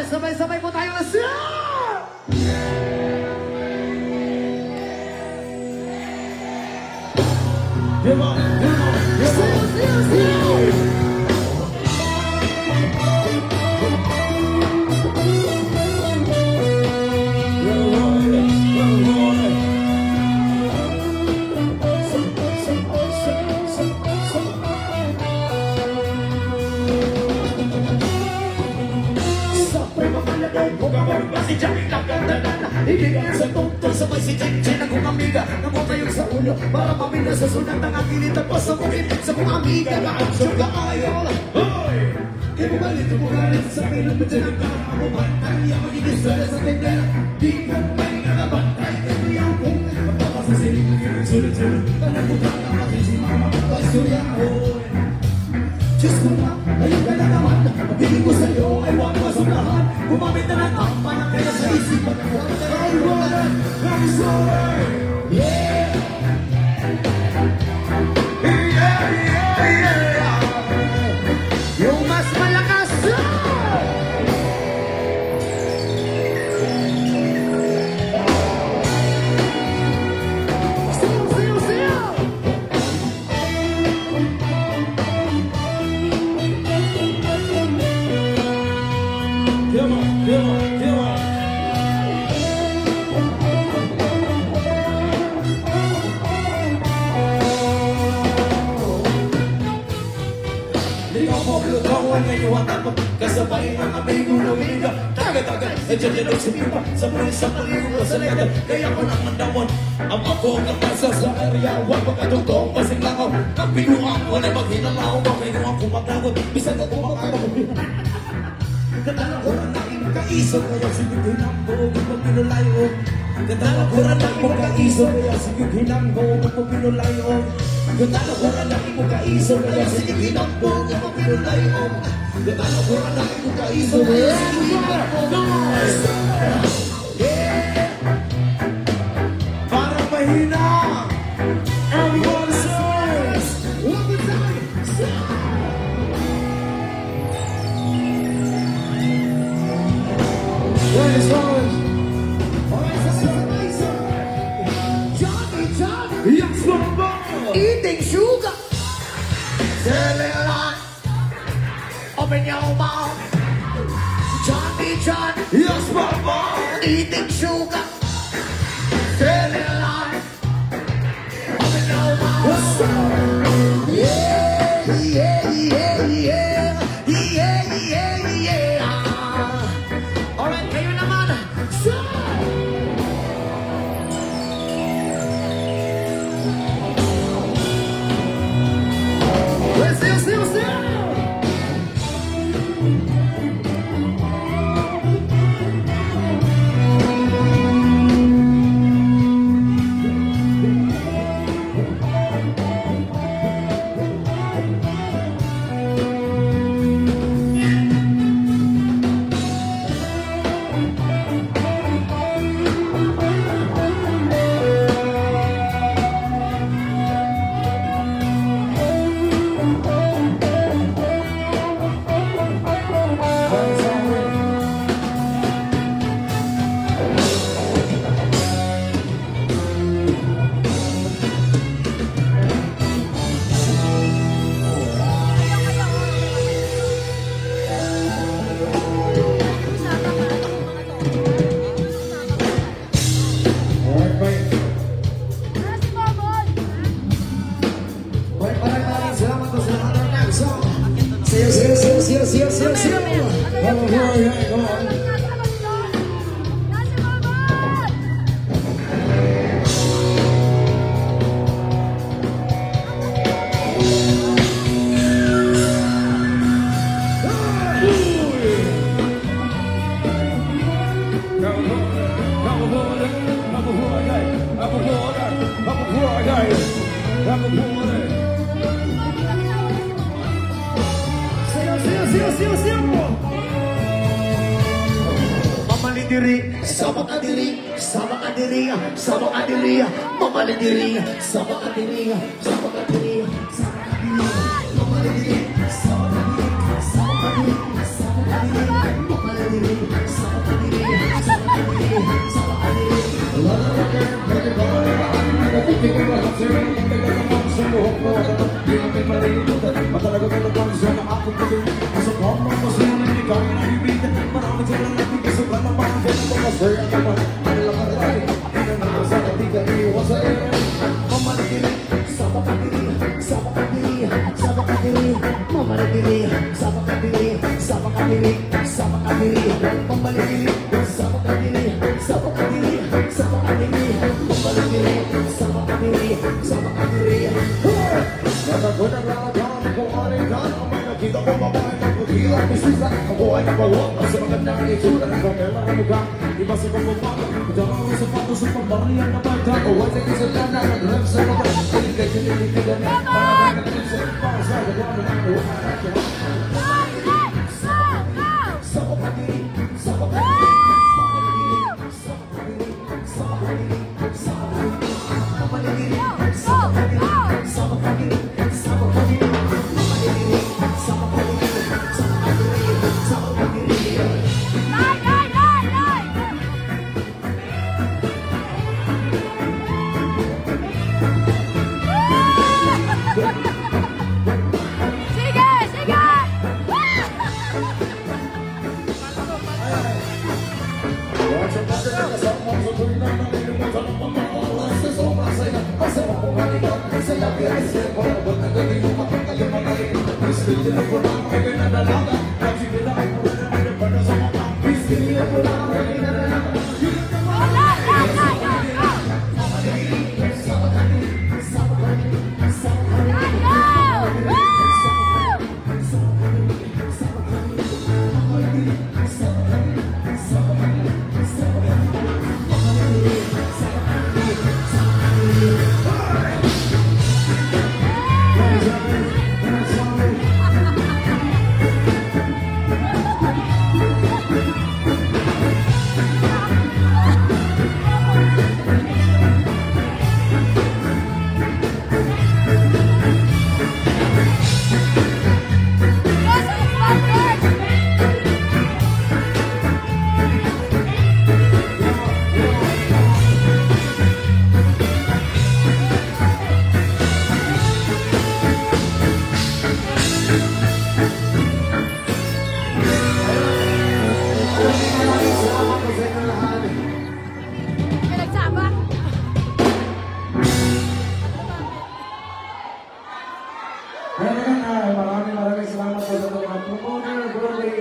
Sabay-sabay po tayo na siya! Ibigay sa tungtol sabay si Chen akong amiga Napuntayo sa ulo para mamina sa sunat ng akilit at pasabukit sa kong amiga Kaansyong kaayon Hoy! Kaya bumalit mo galit sa pilang Medyo nagkakamuban Kaya mag-igisala sa tindera Di mo may nakabantay Kaya kong magpapasasilig Sulit-sulit Tanagutang na matin si mama Pagsurya Hoy! Diyos ko na, ayun ka na naman Mabili ko sa'yo ay huwag masulahan Gumamit na ng tampa na kaya sa isipan I want it, I'm sorry Yeah Yeah, yeah, yeah Yung mas malakas Come on, come on, come on. Di ako maglutawan ngayon at ako kasabay ng amigo na umiga Taga-taga, nandiyan yan ang sumipa Sa muli sa paligod sa legal Kaya ko nang mandamon Ang ako kapasa sa area Huwag magkatugtong pasing langaw Ang binuang wala maghinalaw Makinuang kumaglagot Bisan na kumakagot Kadala ko na nagkaiso Kaya sige ginambo Kung pinulayo Kadala ko na nagkaiso Kaya sige ginambo Kung pinulayo Kadala ko na nagkaiso Kaya sige ginambo mulai om Dengan ukuran dari muka iso para mahina everyone says one more time Ladies and gentlemen, alright, so Johnny, yes, mama, eating sugar. Tell it on, open your mouth. Johnny, yes, mama, eating sugar. Tell it on, open your mouth. Yeah, yeah, yeah, yeah, yeah, yeah, yeah. Alright, kayo naman. Still.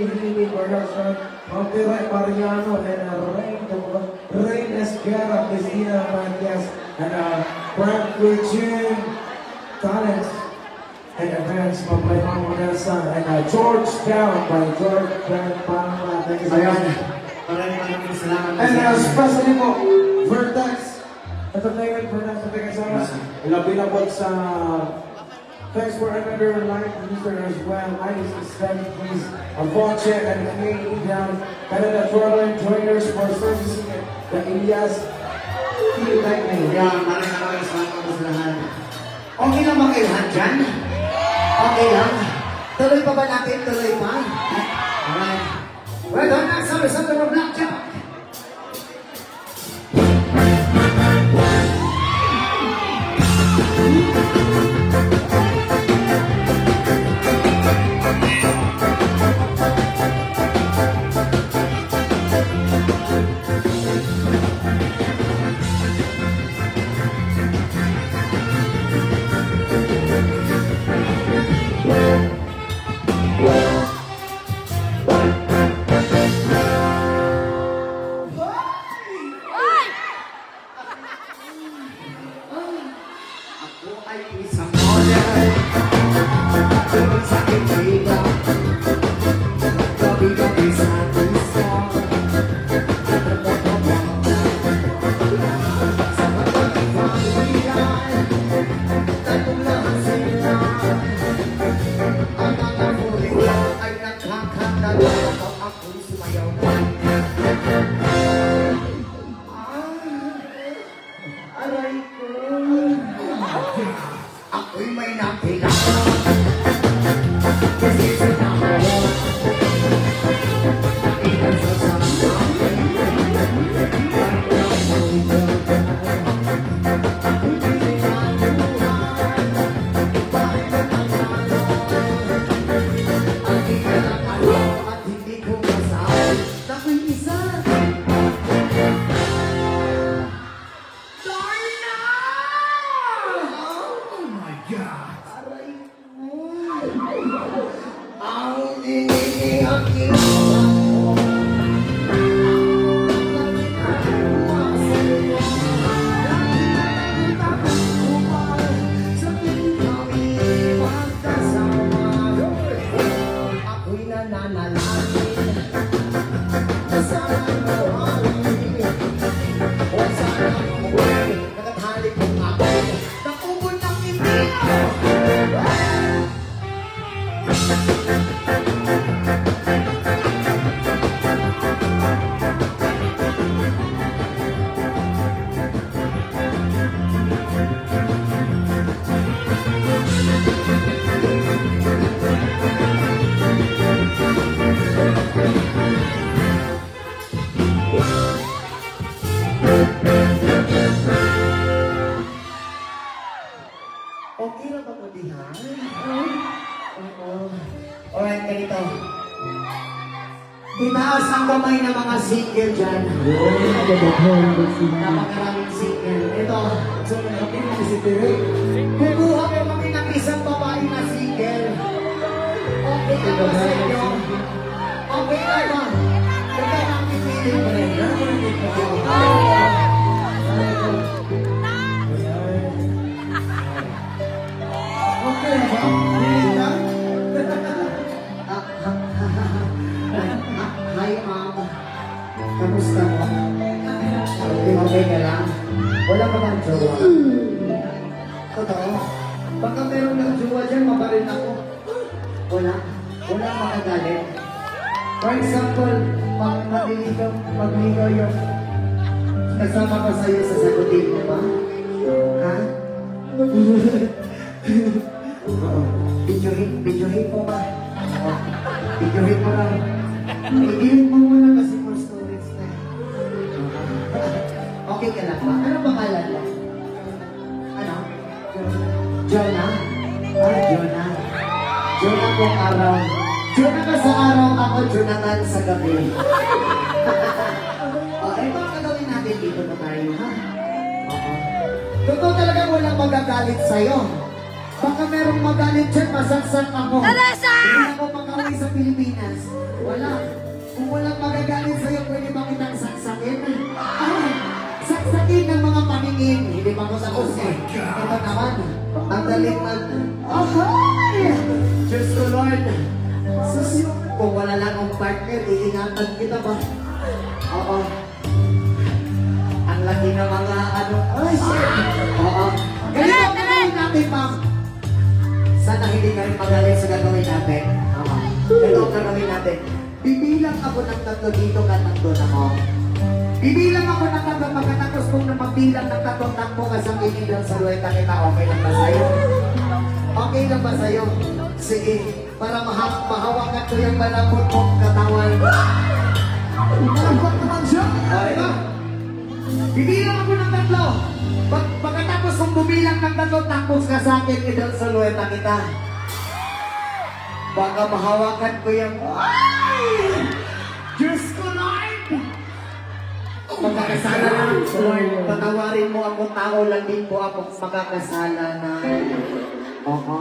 Hini Production, Monterrey Mariano, and Rain Esguerra, Cristina Matias, and Frank Virgin Talents, and advance from my mom Vanessa, and Georgetown by George Van Panama. Thank you so much. Maraming salamat. And especially po, Vertex, Entertainment Vertex, thank you so much. Ilapilabot sa thanks for another live producer as well. I is Steady, please. Avonche and Kane down. Canada Travel Joiners for servicing the Elias Team Lightning. Yeah, maraming salamat po sa lahat. Okay lang ba kayo lahat dyan? Okay lang? Tuloy pa ba natin? Tuloy pa? Alright. Well done, next time is something of Blackjack. Ako'y may nakita. Okay lang ba mo dihan? Alright, ganito. Itaas ang kamay ng mga single dyan. Napakaraming single. Ito, kukuha ko kami ng isang babae na single. Okay lang ba sa inyo? Okay lang ba? Ikaw ang pipili mo rin. Hi, Ma'am. Kamusta mo? Okay ka lang? Wala ka bang jowa? Totoo? Baka meron ng jowa dyan, mabaril ako. Wala? Wala makagalit. For example, magligaw yung kasama ko sa'yo sa sagutin mo ba? Ha? Videohin mo ba? Videohin mo lang. Videohin mo muna kasi for storage na. Okay ka lang ba? Ano pangalan mo? Ano? Jonah? Jonah. Jonah kung araw. Jonah ka sa araw, ako Jonathan sa gabi. Mga gagawin natin dito na tayo, ha? Totoo talaga walang magagalit sa'yo. Baka merong magalit dyan, masaksak ako. Teresa! Hindi ako makauwi sa Pilipinas. Wala. Kung walang magagalit sa'yo, pwede ba kitang saksakin? Ay, saksakin ng mga paningin. Hindi ba ko sa kusay? Ito naman, ang daling man. Ahoy! Diyos ko, Lord. Sus, kung wala lang ang partner, iingatan kita ba? Oo. Ang laki ng mga ano. Ay, shit. Oo. Ganito ang gagawin natin, ma'am. Sana hindi ka rin magaling sa gagawin natin. Oo. Ganito ang gagawin natin. Bibilang ako ng 3 dito ka nandun ako. Bibilang ako ng 3 pagkatapos kung na magbilang ng 3 takbo ka sa kinilang sa luweta kita. Okay lang ba sa'yo? Okay lang ba sa'yo? Sige. Para mahawakan ko yung malambot mong katawan. Malambot naman siya. Okay ba? Bibilang ako ng 3. Pagkatapos kung bumilang ng 3 takbos ka sa akin, idol sa luweta kita. Baka mahawakan ko yung... Ay! Diyos ko, Lord! Magkakasalanan, Lord. Patawarin mo ako, tao lang din po ako magkakasalanan. Oo.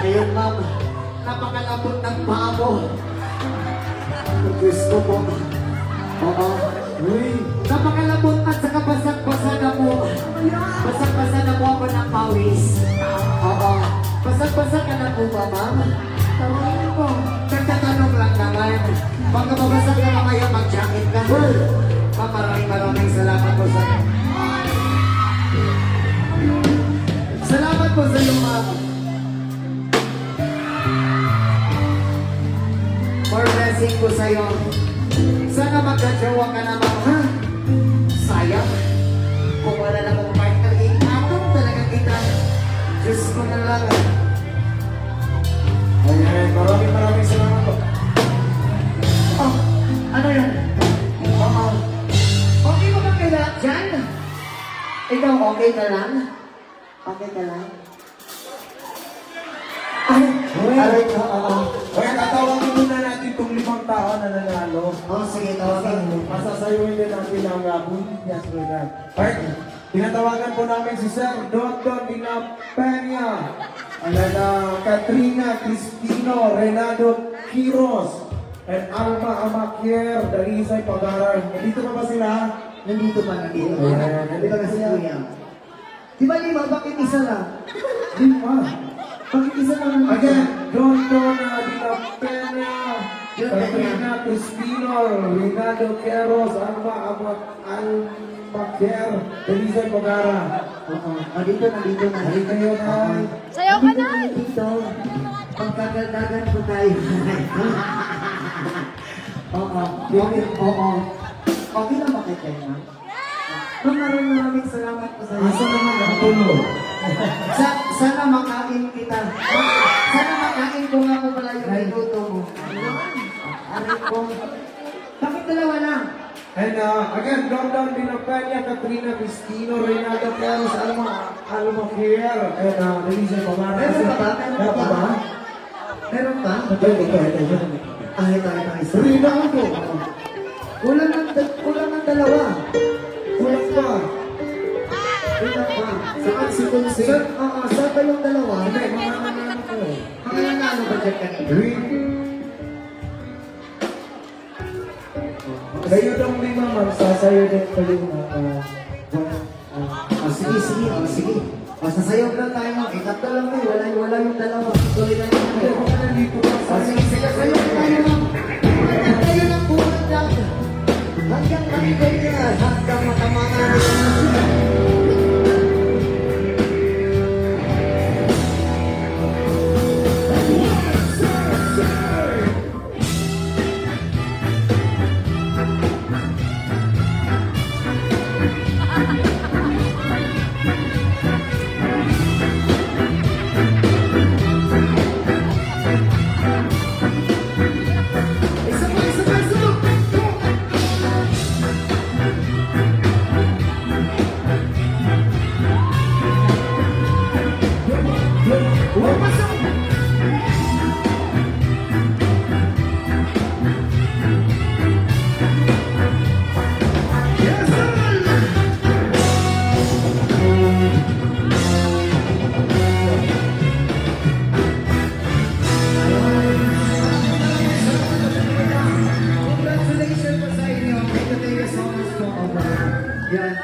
Ayun, ma'am. Napakalabot ng paa mo. Gusto mo. Oo. Uy. Napakalabot at saka basag-basag na mo. Basag-basag na mo ako ng pawis. Oo. Basag-basag ka na po ba, ma'am? Tawagin ko. Nagtatanong lang naman. Baka mabasag na mamaya mag-jacket ka. Ma'am, maraming salamat po sa... Salamat po sa iyo, ma'am. For blessing ko sa'yo. Sana magka-jowa ka naman, ha? Sayang. Kung wala na mong partner, atong talaga kita. Diyos ko na lang. Ayan, maraming salamat po. Oh, ano yan? Oo. Okay mo ba kayo lahat dyan? Ikaw, okay ka lang? Okay ka lang? Ay, aray ko, oo. Kaya tatawagin muna natin itong 5 tao na nanalo. Oh, sige, tawagin mo. Masasayuin din natin ang Bundias Renan. Alright, tinatawagan po namin si Sir Don Dina Peña, Katrina Cristino, Renado Quiros, and Alma Amakier, Darisay Pagaran. Nandito pa ba sila? Nandito pa. Ayan, Nandito na si Kuya. Di ba 5? Bakit isa lang? 5. Bakit isa lang? Again, Don Dina Peña, Katrina Cristino, Renado Quiros, Alma Amakier, Darisay Pagaran. Oo. Nandito na. Halika yun ay. Sayaw ka na! Dito. Pagkagaldagan po tayo. Oo. Oo. Okay na ba kayo, ma'am? Ma'am, maraming salamat po sa iyo. Asa naman ang tulo? Sana makain kita. Sana makain ko nga po pala yung minuto mo. Aray ko. Bakit dalawa lang? And again, Don Dina Peña, Katrina Cristino, Renado Quiros, Alma Kier, and Darisay Pagaran. Meron pa ba? Meron pa ba? Meron pa? Ito. Isa. Rinaldo. Kulang ng dalawa. Kulang pa. Kulang pa. Saan si Kunsi? Saan ba yung dalawa? Hindi, mga nanalo ko. Mga nanalo ba dyan kanina? Kayo daw 5, ma'am. Sasayo din kayo na Sige. Masasayaw lang tayo. Tatlo lang tayo. Wala yung dalawa. Tuloy na yung tayo. Sige, sayaw tayo lang. Hanggang tayo lang pumunta. Hanggang malibay ka. Hanggang matamangan.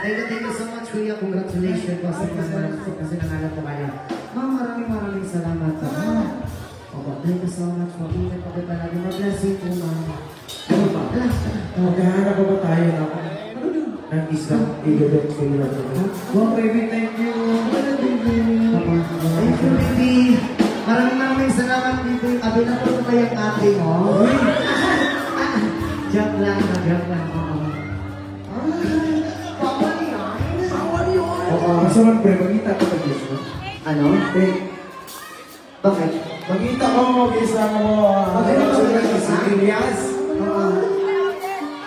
Thank you so much, Kuya. Congratulations po kasi nangalan po kayo. Ma'am, maraming salamat po. Thank you so much po. Ingat po kayo palagi. Mag-blessing po, ma'am. Ano ba? Maghahanap pa ba tayo na ng isang idodok sa iyo? Wow, baby, thank you. Thank you, baby. Maraming salamat dito. Abi na po ba yung ate mo? Joke lang. Masaman pre, magkita ko pag Diyos mo. Ano? Bakit? Magkita ko mo, isa mo. Si Elias.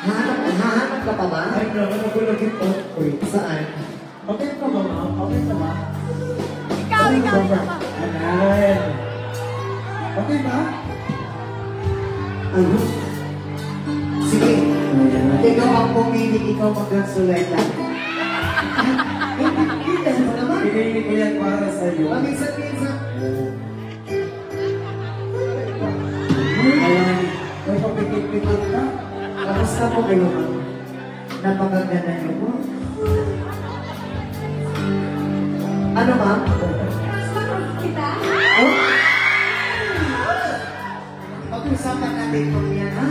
Hahanap ka pa ba? Ay, naman ako nag-ito. Saan? Okay ka ba, ma'am? Okay ka ba? Ikaw ba? Anan. Okay ba? Ano? Sige. Ikaw ang pumili, ikaw mag-consulate. Kita mo naman. Pinili ko yan para sa'yo. Paminsan-minsan. Ayan. May papikit-pikit ka? Kamusta po kayo? Napakaganda niyo po. Ano ma'am? Kita? Oh? Pag-usapan natin po yan, ha?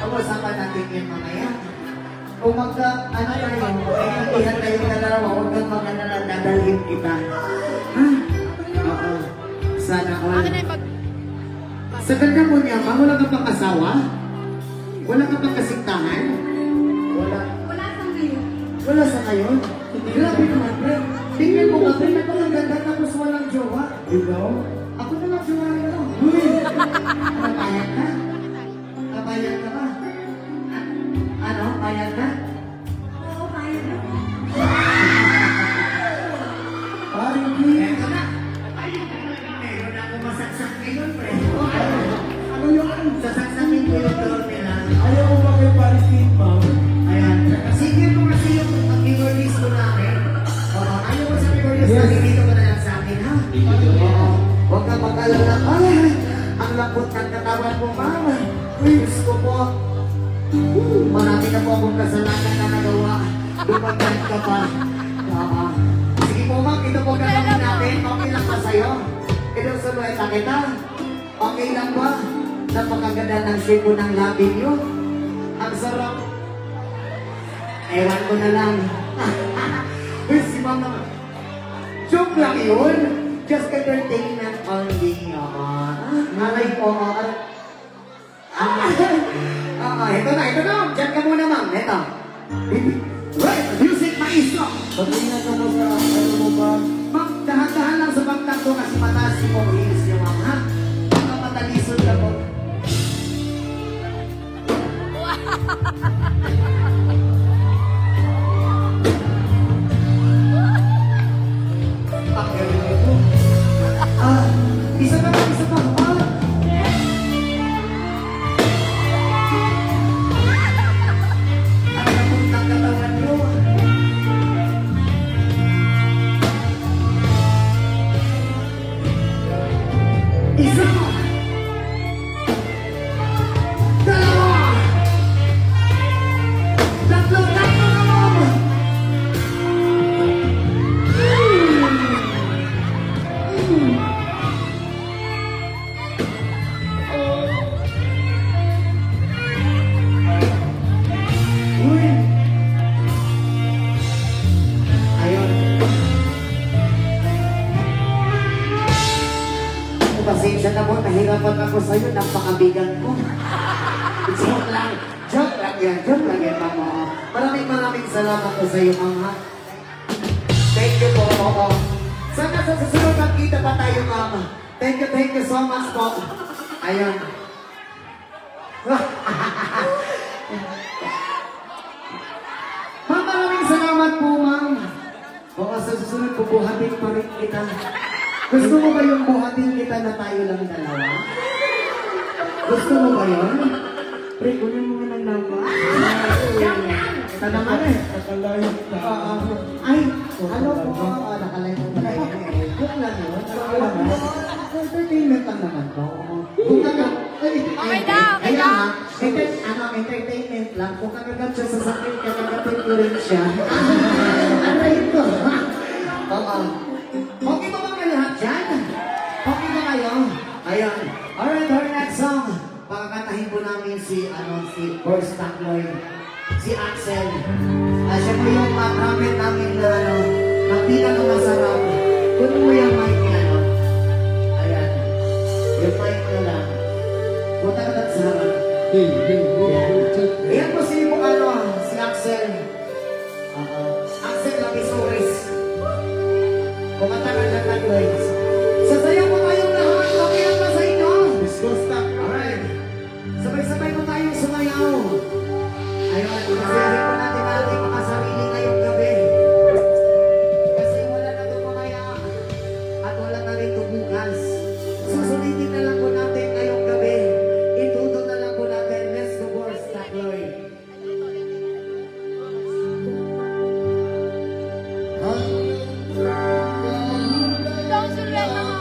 Pag-usapan natin yan mamaya. Kung ano tayo, ilan tayong dalawa, huwag kang mga nadalhin kita. Ha? Oo. Sana all. Akin na yung pag... Sa ganda mo niya, ma'am, wala ka pang asawa? Wala ka pang kasintahan? Wala. Wala kang ngayon. Wala sa ngayon? Grabe naman, pre. Tingnan mo nga, pre, napakaganda tapos walang jowa. Ikaw? Ako na lang jowa rin ako. Uy! Napayag ka? Napayag ka ba? Ano? Payag ka? Oo, kaya na. Parang hindi. Eto na. Meron ako masaksak ngayon, pre. Ano yun? Sasaksakin ko yung door nila. Ayaw mo ba kayo palitin, ma'am? Ayan. Sige mo kasi yung figure list ko namin. Ayaw mo sa figure list namin, dito ko na lang sa akin, ha? Oo. Huwag kang mag-alala. Ay, ang lambot ng katawan mo, mama. Diyos ko po. Marami na po akong kasalanan na nagawa. Dumagan ka pa. Sige po, ma'am. Ito po gagawin natin. Okay lang ba sa'yo? Ito sunuet na kita. Okay lang ba? Napakaganda ng shape ko ng labi niyo. Ang sarap. Ewan ko na lang. Uy, si ma'am naman. Joke lang yun. Just entertainment only. Malay po. Ito na. Diyan ka muna, ma'am. Ito. Right, music maestro. Pag-ingat ka mo sa ano mo ba? Ma'am, dahan-dahan lang sa bangkang ko kasi mataas yung pag-iis niyo, ma'am, ha? Baka matalisod ka po. Isa pa. Ang lapot ng katawan niyo. Isa. Dalawa. Salamat ako sa'yo, napakabigan ko. Joke lang. Joke lang yan, mama. Maraming salamat ko sa'yo, mama. Thank you po, oo. Sana sa susunod magkita pa tayo, mama. Thank you so much po. Ayan. Ma'am, maraming salamat po, ma'am. Oo, sa susunod po, buhatin pa rin kita. Gusto mo ba yung buhatin kita na tayo lang dalawa? Gusto mo ba yun? Pre, kunin mo nga ng number. Ito naman eh. Nakalayo ka. Ay, ano po? Nakalayo po pala yun eh. Kung lang yun. Entertainment lang naman po. Kung Okay daw, okay daw. Entertainment lang. Kung kagagat siya sa sakit, kagagatin ko rin siya. Ano ito? Oo. Okay ba mga lahat dyan? Okay ba kayo? Ayan. Alright, our next song. Pakakatahin po namin si Boris Tacloy, si Axel. Siya po yung trumpet namin na na pinakamasarap. Kunin mo yung mic niya, Ayan. Yung mic niya lang. Punta ka sa harap. Ayan po si Axel. Axel Lapisoris. Kumanta ka na Tacloy. Sasayaw po tayong lahat. Okay lang ba sa inyo? Alright. Sabay-sabay po tayong sumayaw. Ayun, masayahin po natin ang ating mga sarili ngayong gabi. Kasi wala na ito mamaya at wala na rin ito bukas. Susulitin na lang po natin ngayong gabi. Ituto na lang po natin. Let's go, Boris Tacloy. Don't surrender.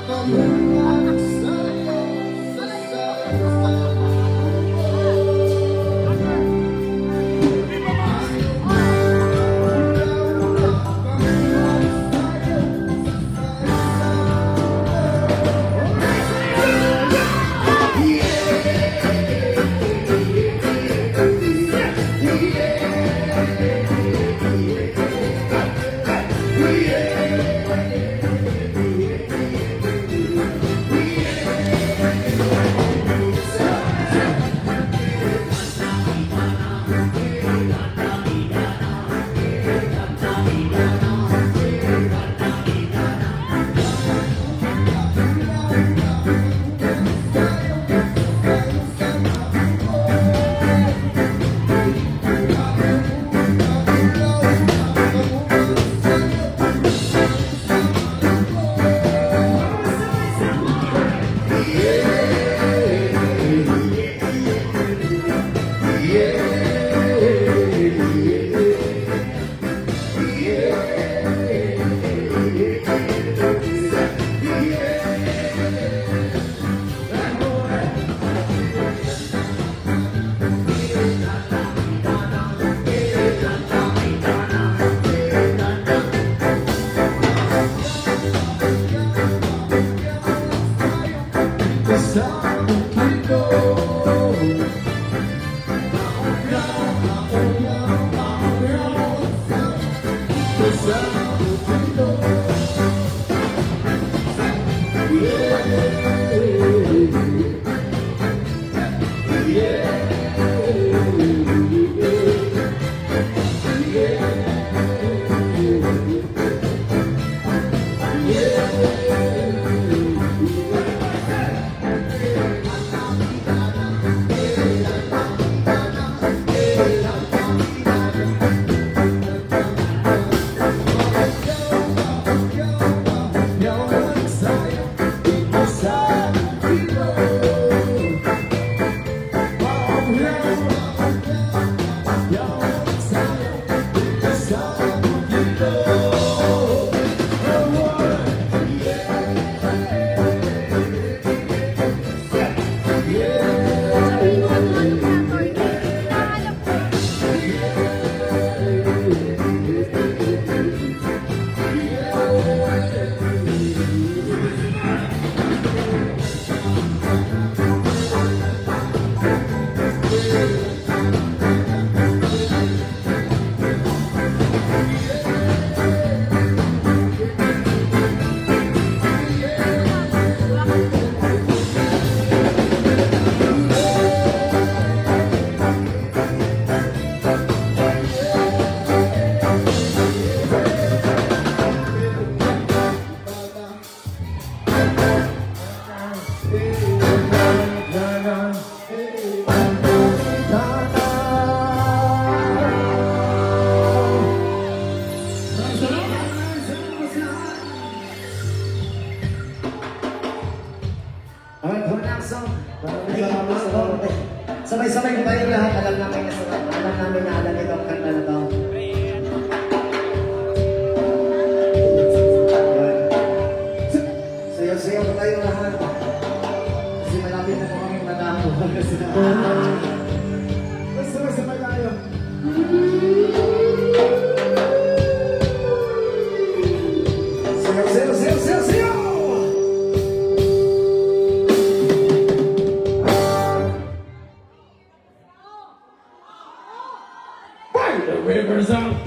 The rivers are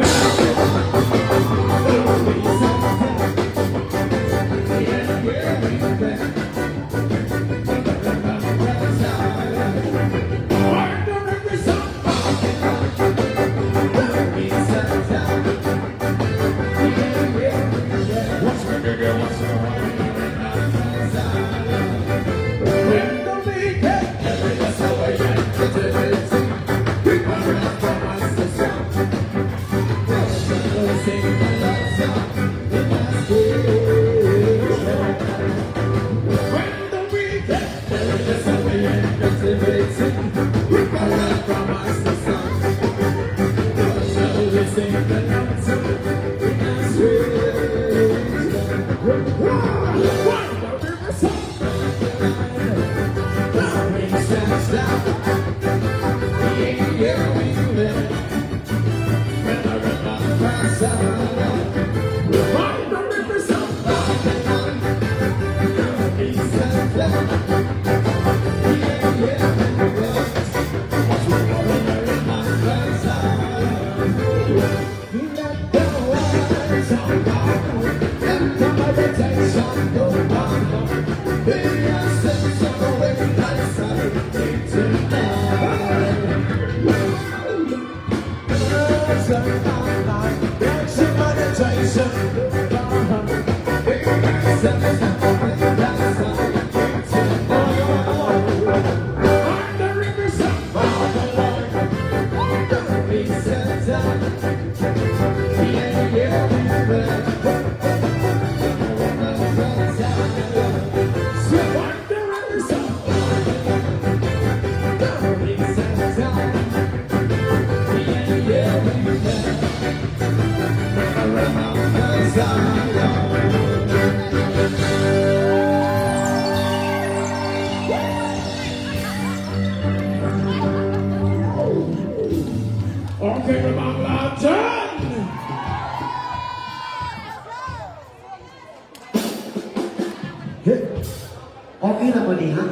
Okay na ba niya?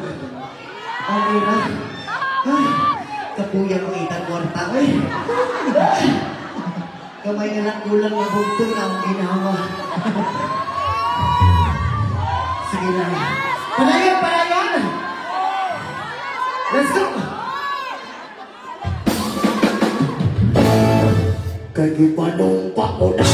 Okay na? Ay, kapuyan mo itang kwarta. Ay, kamay na lang kulang na bugto na ang ginawa. Sige na. Panayan, panayan! Let's go! Kagipanumpa mo na.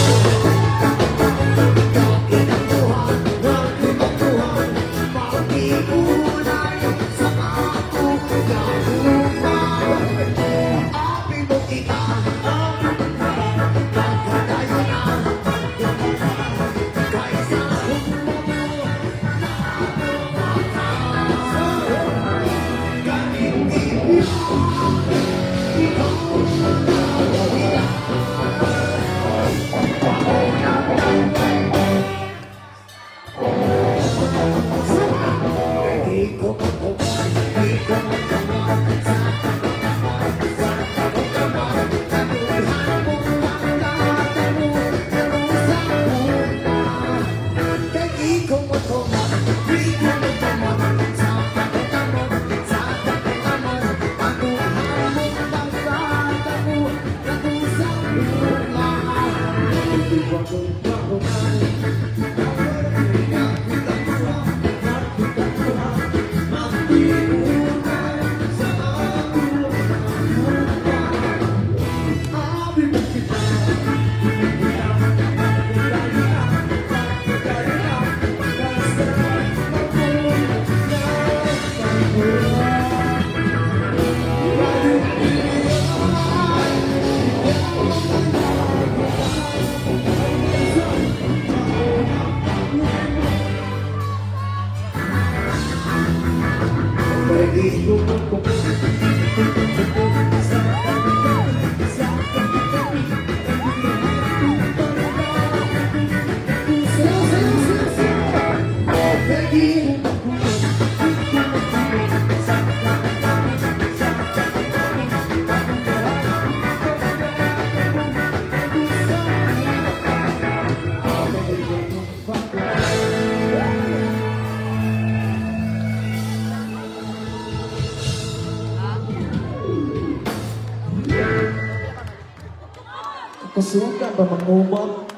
Kusugan ba mangumap?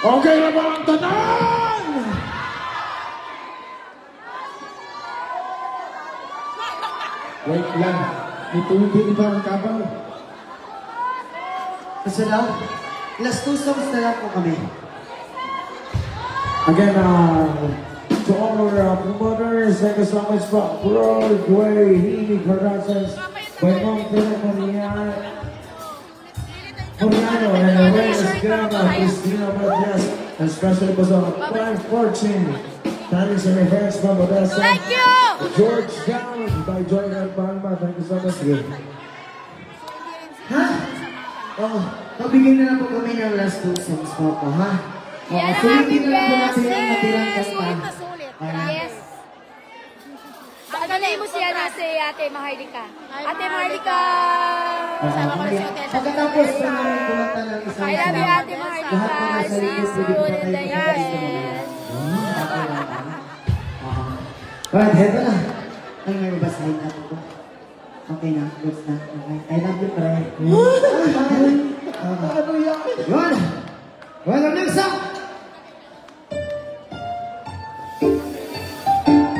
Okay na ba ang tanan? Wait lang. Itubig ba ang kabaw? Kasi lang, last 2 songs na lang po kami. Again, to all our promoters, thank you so much for Broadway Healy Productions by Mom Philip Mariano and Reyes Gama, Christina Matias, and especially po sa Prime Fortune, Tanis and Reverse from Odessa, Thank you! George Down by Jordan Palma, thank you so much. Ha? Oh, pabigyan na lang po kami ng last 2 songs po po, ha? Yan ang sulitin aming na lang po natin yung natirang beses! kanta. Sulit na sulit. Ayan. Yes. Pagdali mo siya na si Ate Maharlika. Ate Maharlika! Sama ko na si Hotel. Pagkatapos po namin kumanta ng isang I love you, song. Ate Maharlika. Lahat po nasa See you likod, pwede po soon in tayo the mag-alis na mga. end. Okay lang ba? Alright, heto na. Ay, may babasahin na po. Okay na, goods na. Okay. I love you, pre. Ano yan? Yun! Well, ang next song!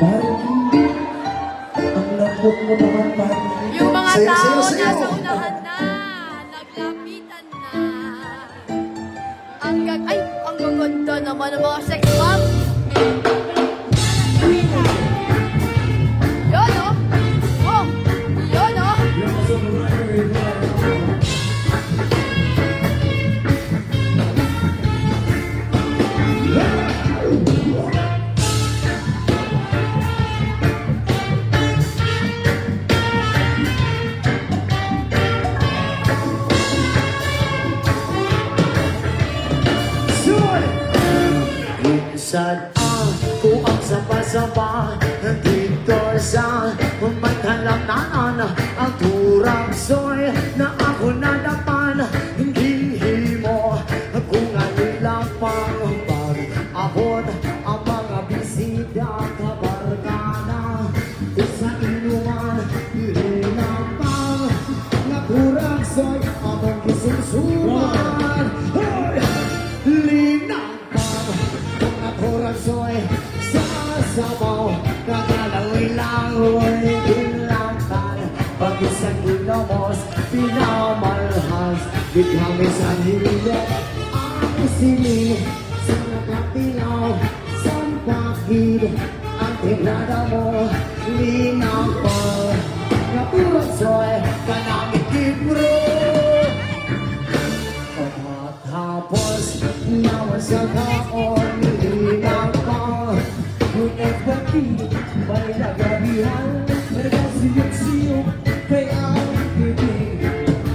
Parang hindi. Ang lambot mo naman, parang hindi. Yung mga Sayo, tao sayo, sayo. nasa unahan na, naglapitan na. Ay, ang gaganda naman ng mga sex bomb. Yun, oh. Oh, yun, oh. Minsan ako ang sapa-sapa dito sa maghalamanan ang turaksoy na ako nadapan. Hindi mo kung ano lang pang pag-abot ang mga bisita kabarkada sa inuman. Hindi lang pang naturaksoy ang kisusuman. Linang corazón sasabaw kakalawin-langoy ilangan pag-isang inamos pinamalhas di kami sa hilot ang sining sa nakatilaw sa pakid ang tigrada mo linang pa na corazón kanamit kibro pagkatapos naman sa kaon hilang pa ngunit bakit may nagabihan nagkasiyok-siyok kay ang bibig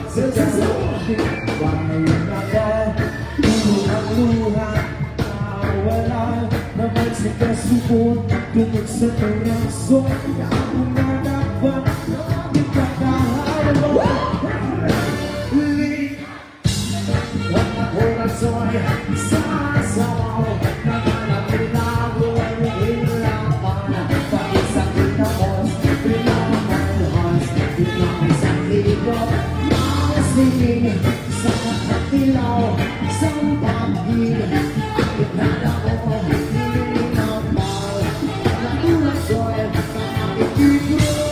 sa sasabi bayan ako luha-luha nawala naman sa kasubon tungkol sa turaso na ako na dapat na ikakahalo corazón sasabaw nakalapit-lagoy ilapan pag-isang inamos pinamalhas itang isang ligot masiling sa nakatilaw sa pagid ang itrada ko linapal na corazón nakikigro.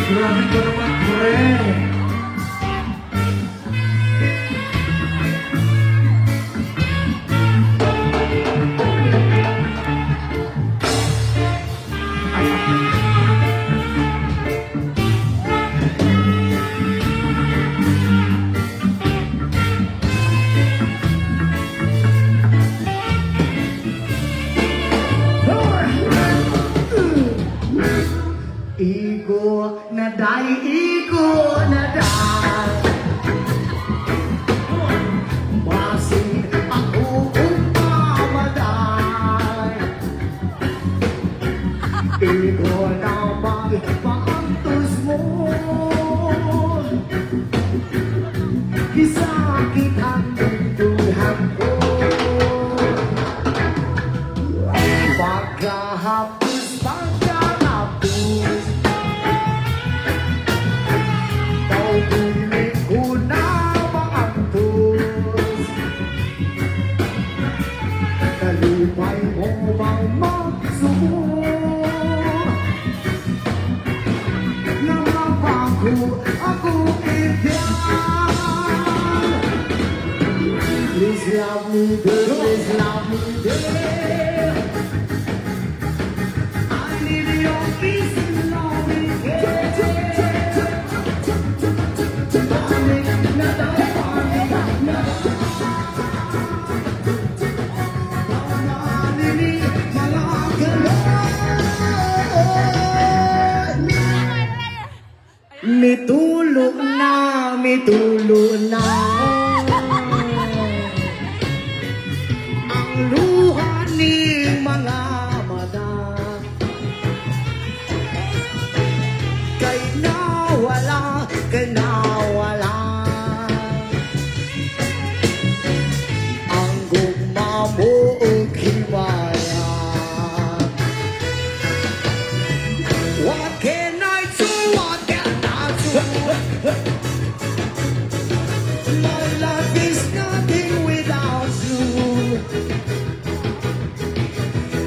Grabe ko naman, pre. Iko na day, iko na day. Masing ako umamaday. Iko na magpaantos mo. Kisakit ang tuntuhan ko. Pagkahapos, pagkahapos, tawagin ko na maantos. Kalipay mo bang magsubok? Namapago ako ibyan. Please love me, girl, please love me, girl. I need your peace and loving, girl. Mitulo na, mitulo na. Ang luha ng mga mata. Kay nawala, kay nawala. Ang gugma mo ang himaya. What can I do? What can I do? My life is nothing without you.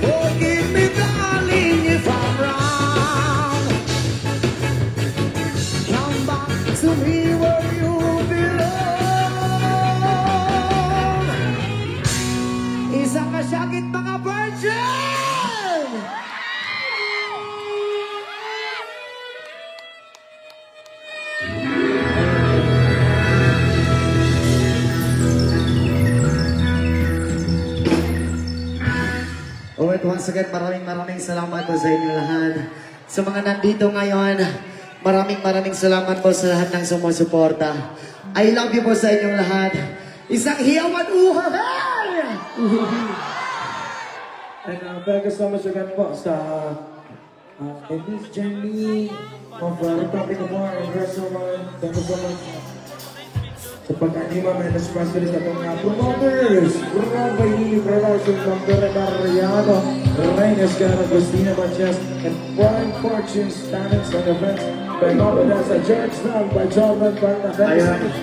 Forgive me, darling, if I'm wrong. Come back to me where you belong. Isang kasyakit mga virgin! Alright, once again, maraming salamat po sa inyo lahat. Sa mga nandito ngayon, maraming salamat po sa lahat ng sumusuporta. I love you po sa inyong lahat. Isang hiyawan uhahay! And thank you so much again po sa Miss Jenny of Republic of War and Restaurant. Thank you so much sa pag-anima and especially sa itong promoters. Robay Production from Doremariano, Reynes Gara, Agustina Manches, and Foreign Fortune Standings and Events by Confidence at Georgetown by Jordan Barnabas.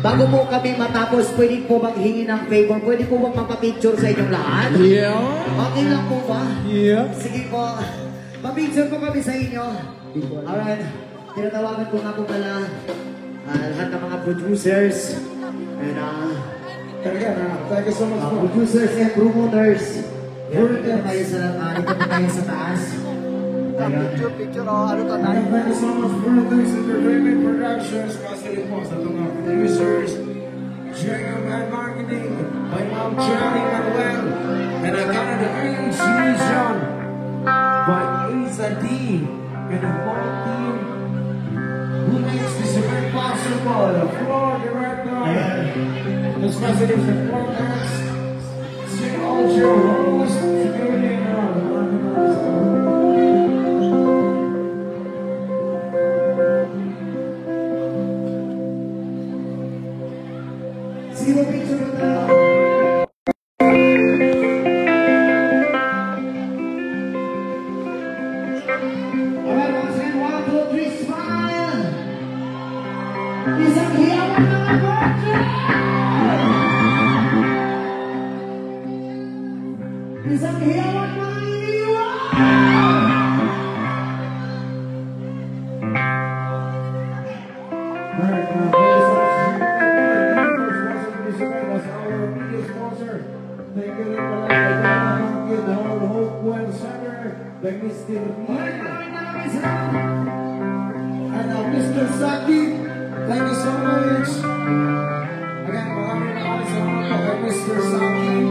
Bago po kami matapos, pwede po bang hingi ng favor? Pwede po bang magpa-picture sa inyong lahat? Yeah. Okay lang po ba? Yeah. Sige po. Pa-picture po kami sa inyo. Alright. Tinatawagan po nga po pala lahat ng mga producers. And Thank you so much po. producers and promoters. Dito po tayo sa taas. Picture, ano ka Thank you so much for this entertainment productions, especially po sa mga producers, Jacob and Marketing, by Ma'am Johnny Manuel, and I got the John by Isa D, and the whole team who makes this event possible, the floor director, especially the floor acts, all your hosts, security, and all the Sige po, picture na tayo. Alright, once again, 1, 2, 3, smile! Isang hiyawan mga virgin! Isang hiyawan mga iniwan! Thank you rin pala kay Dana Hangin, Hall Hopewell Center, kay Mr. Reed, and Mr. Saki. Thank you so much. Again, maraming salamat po kay Mr. Saki.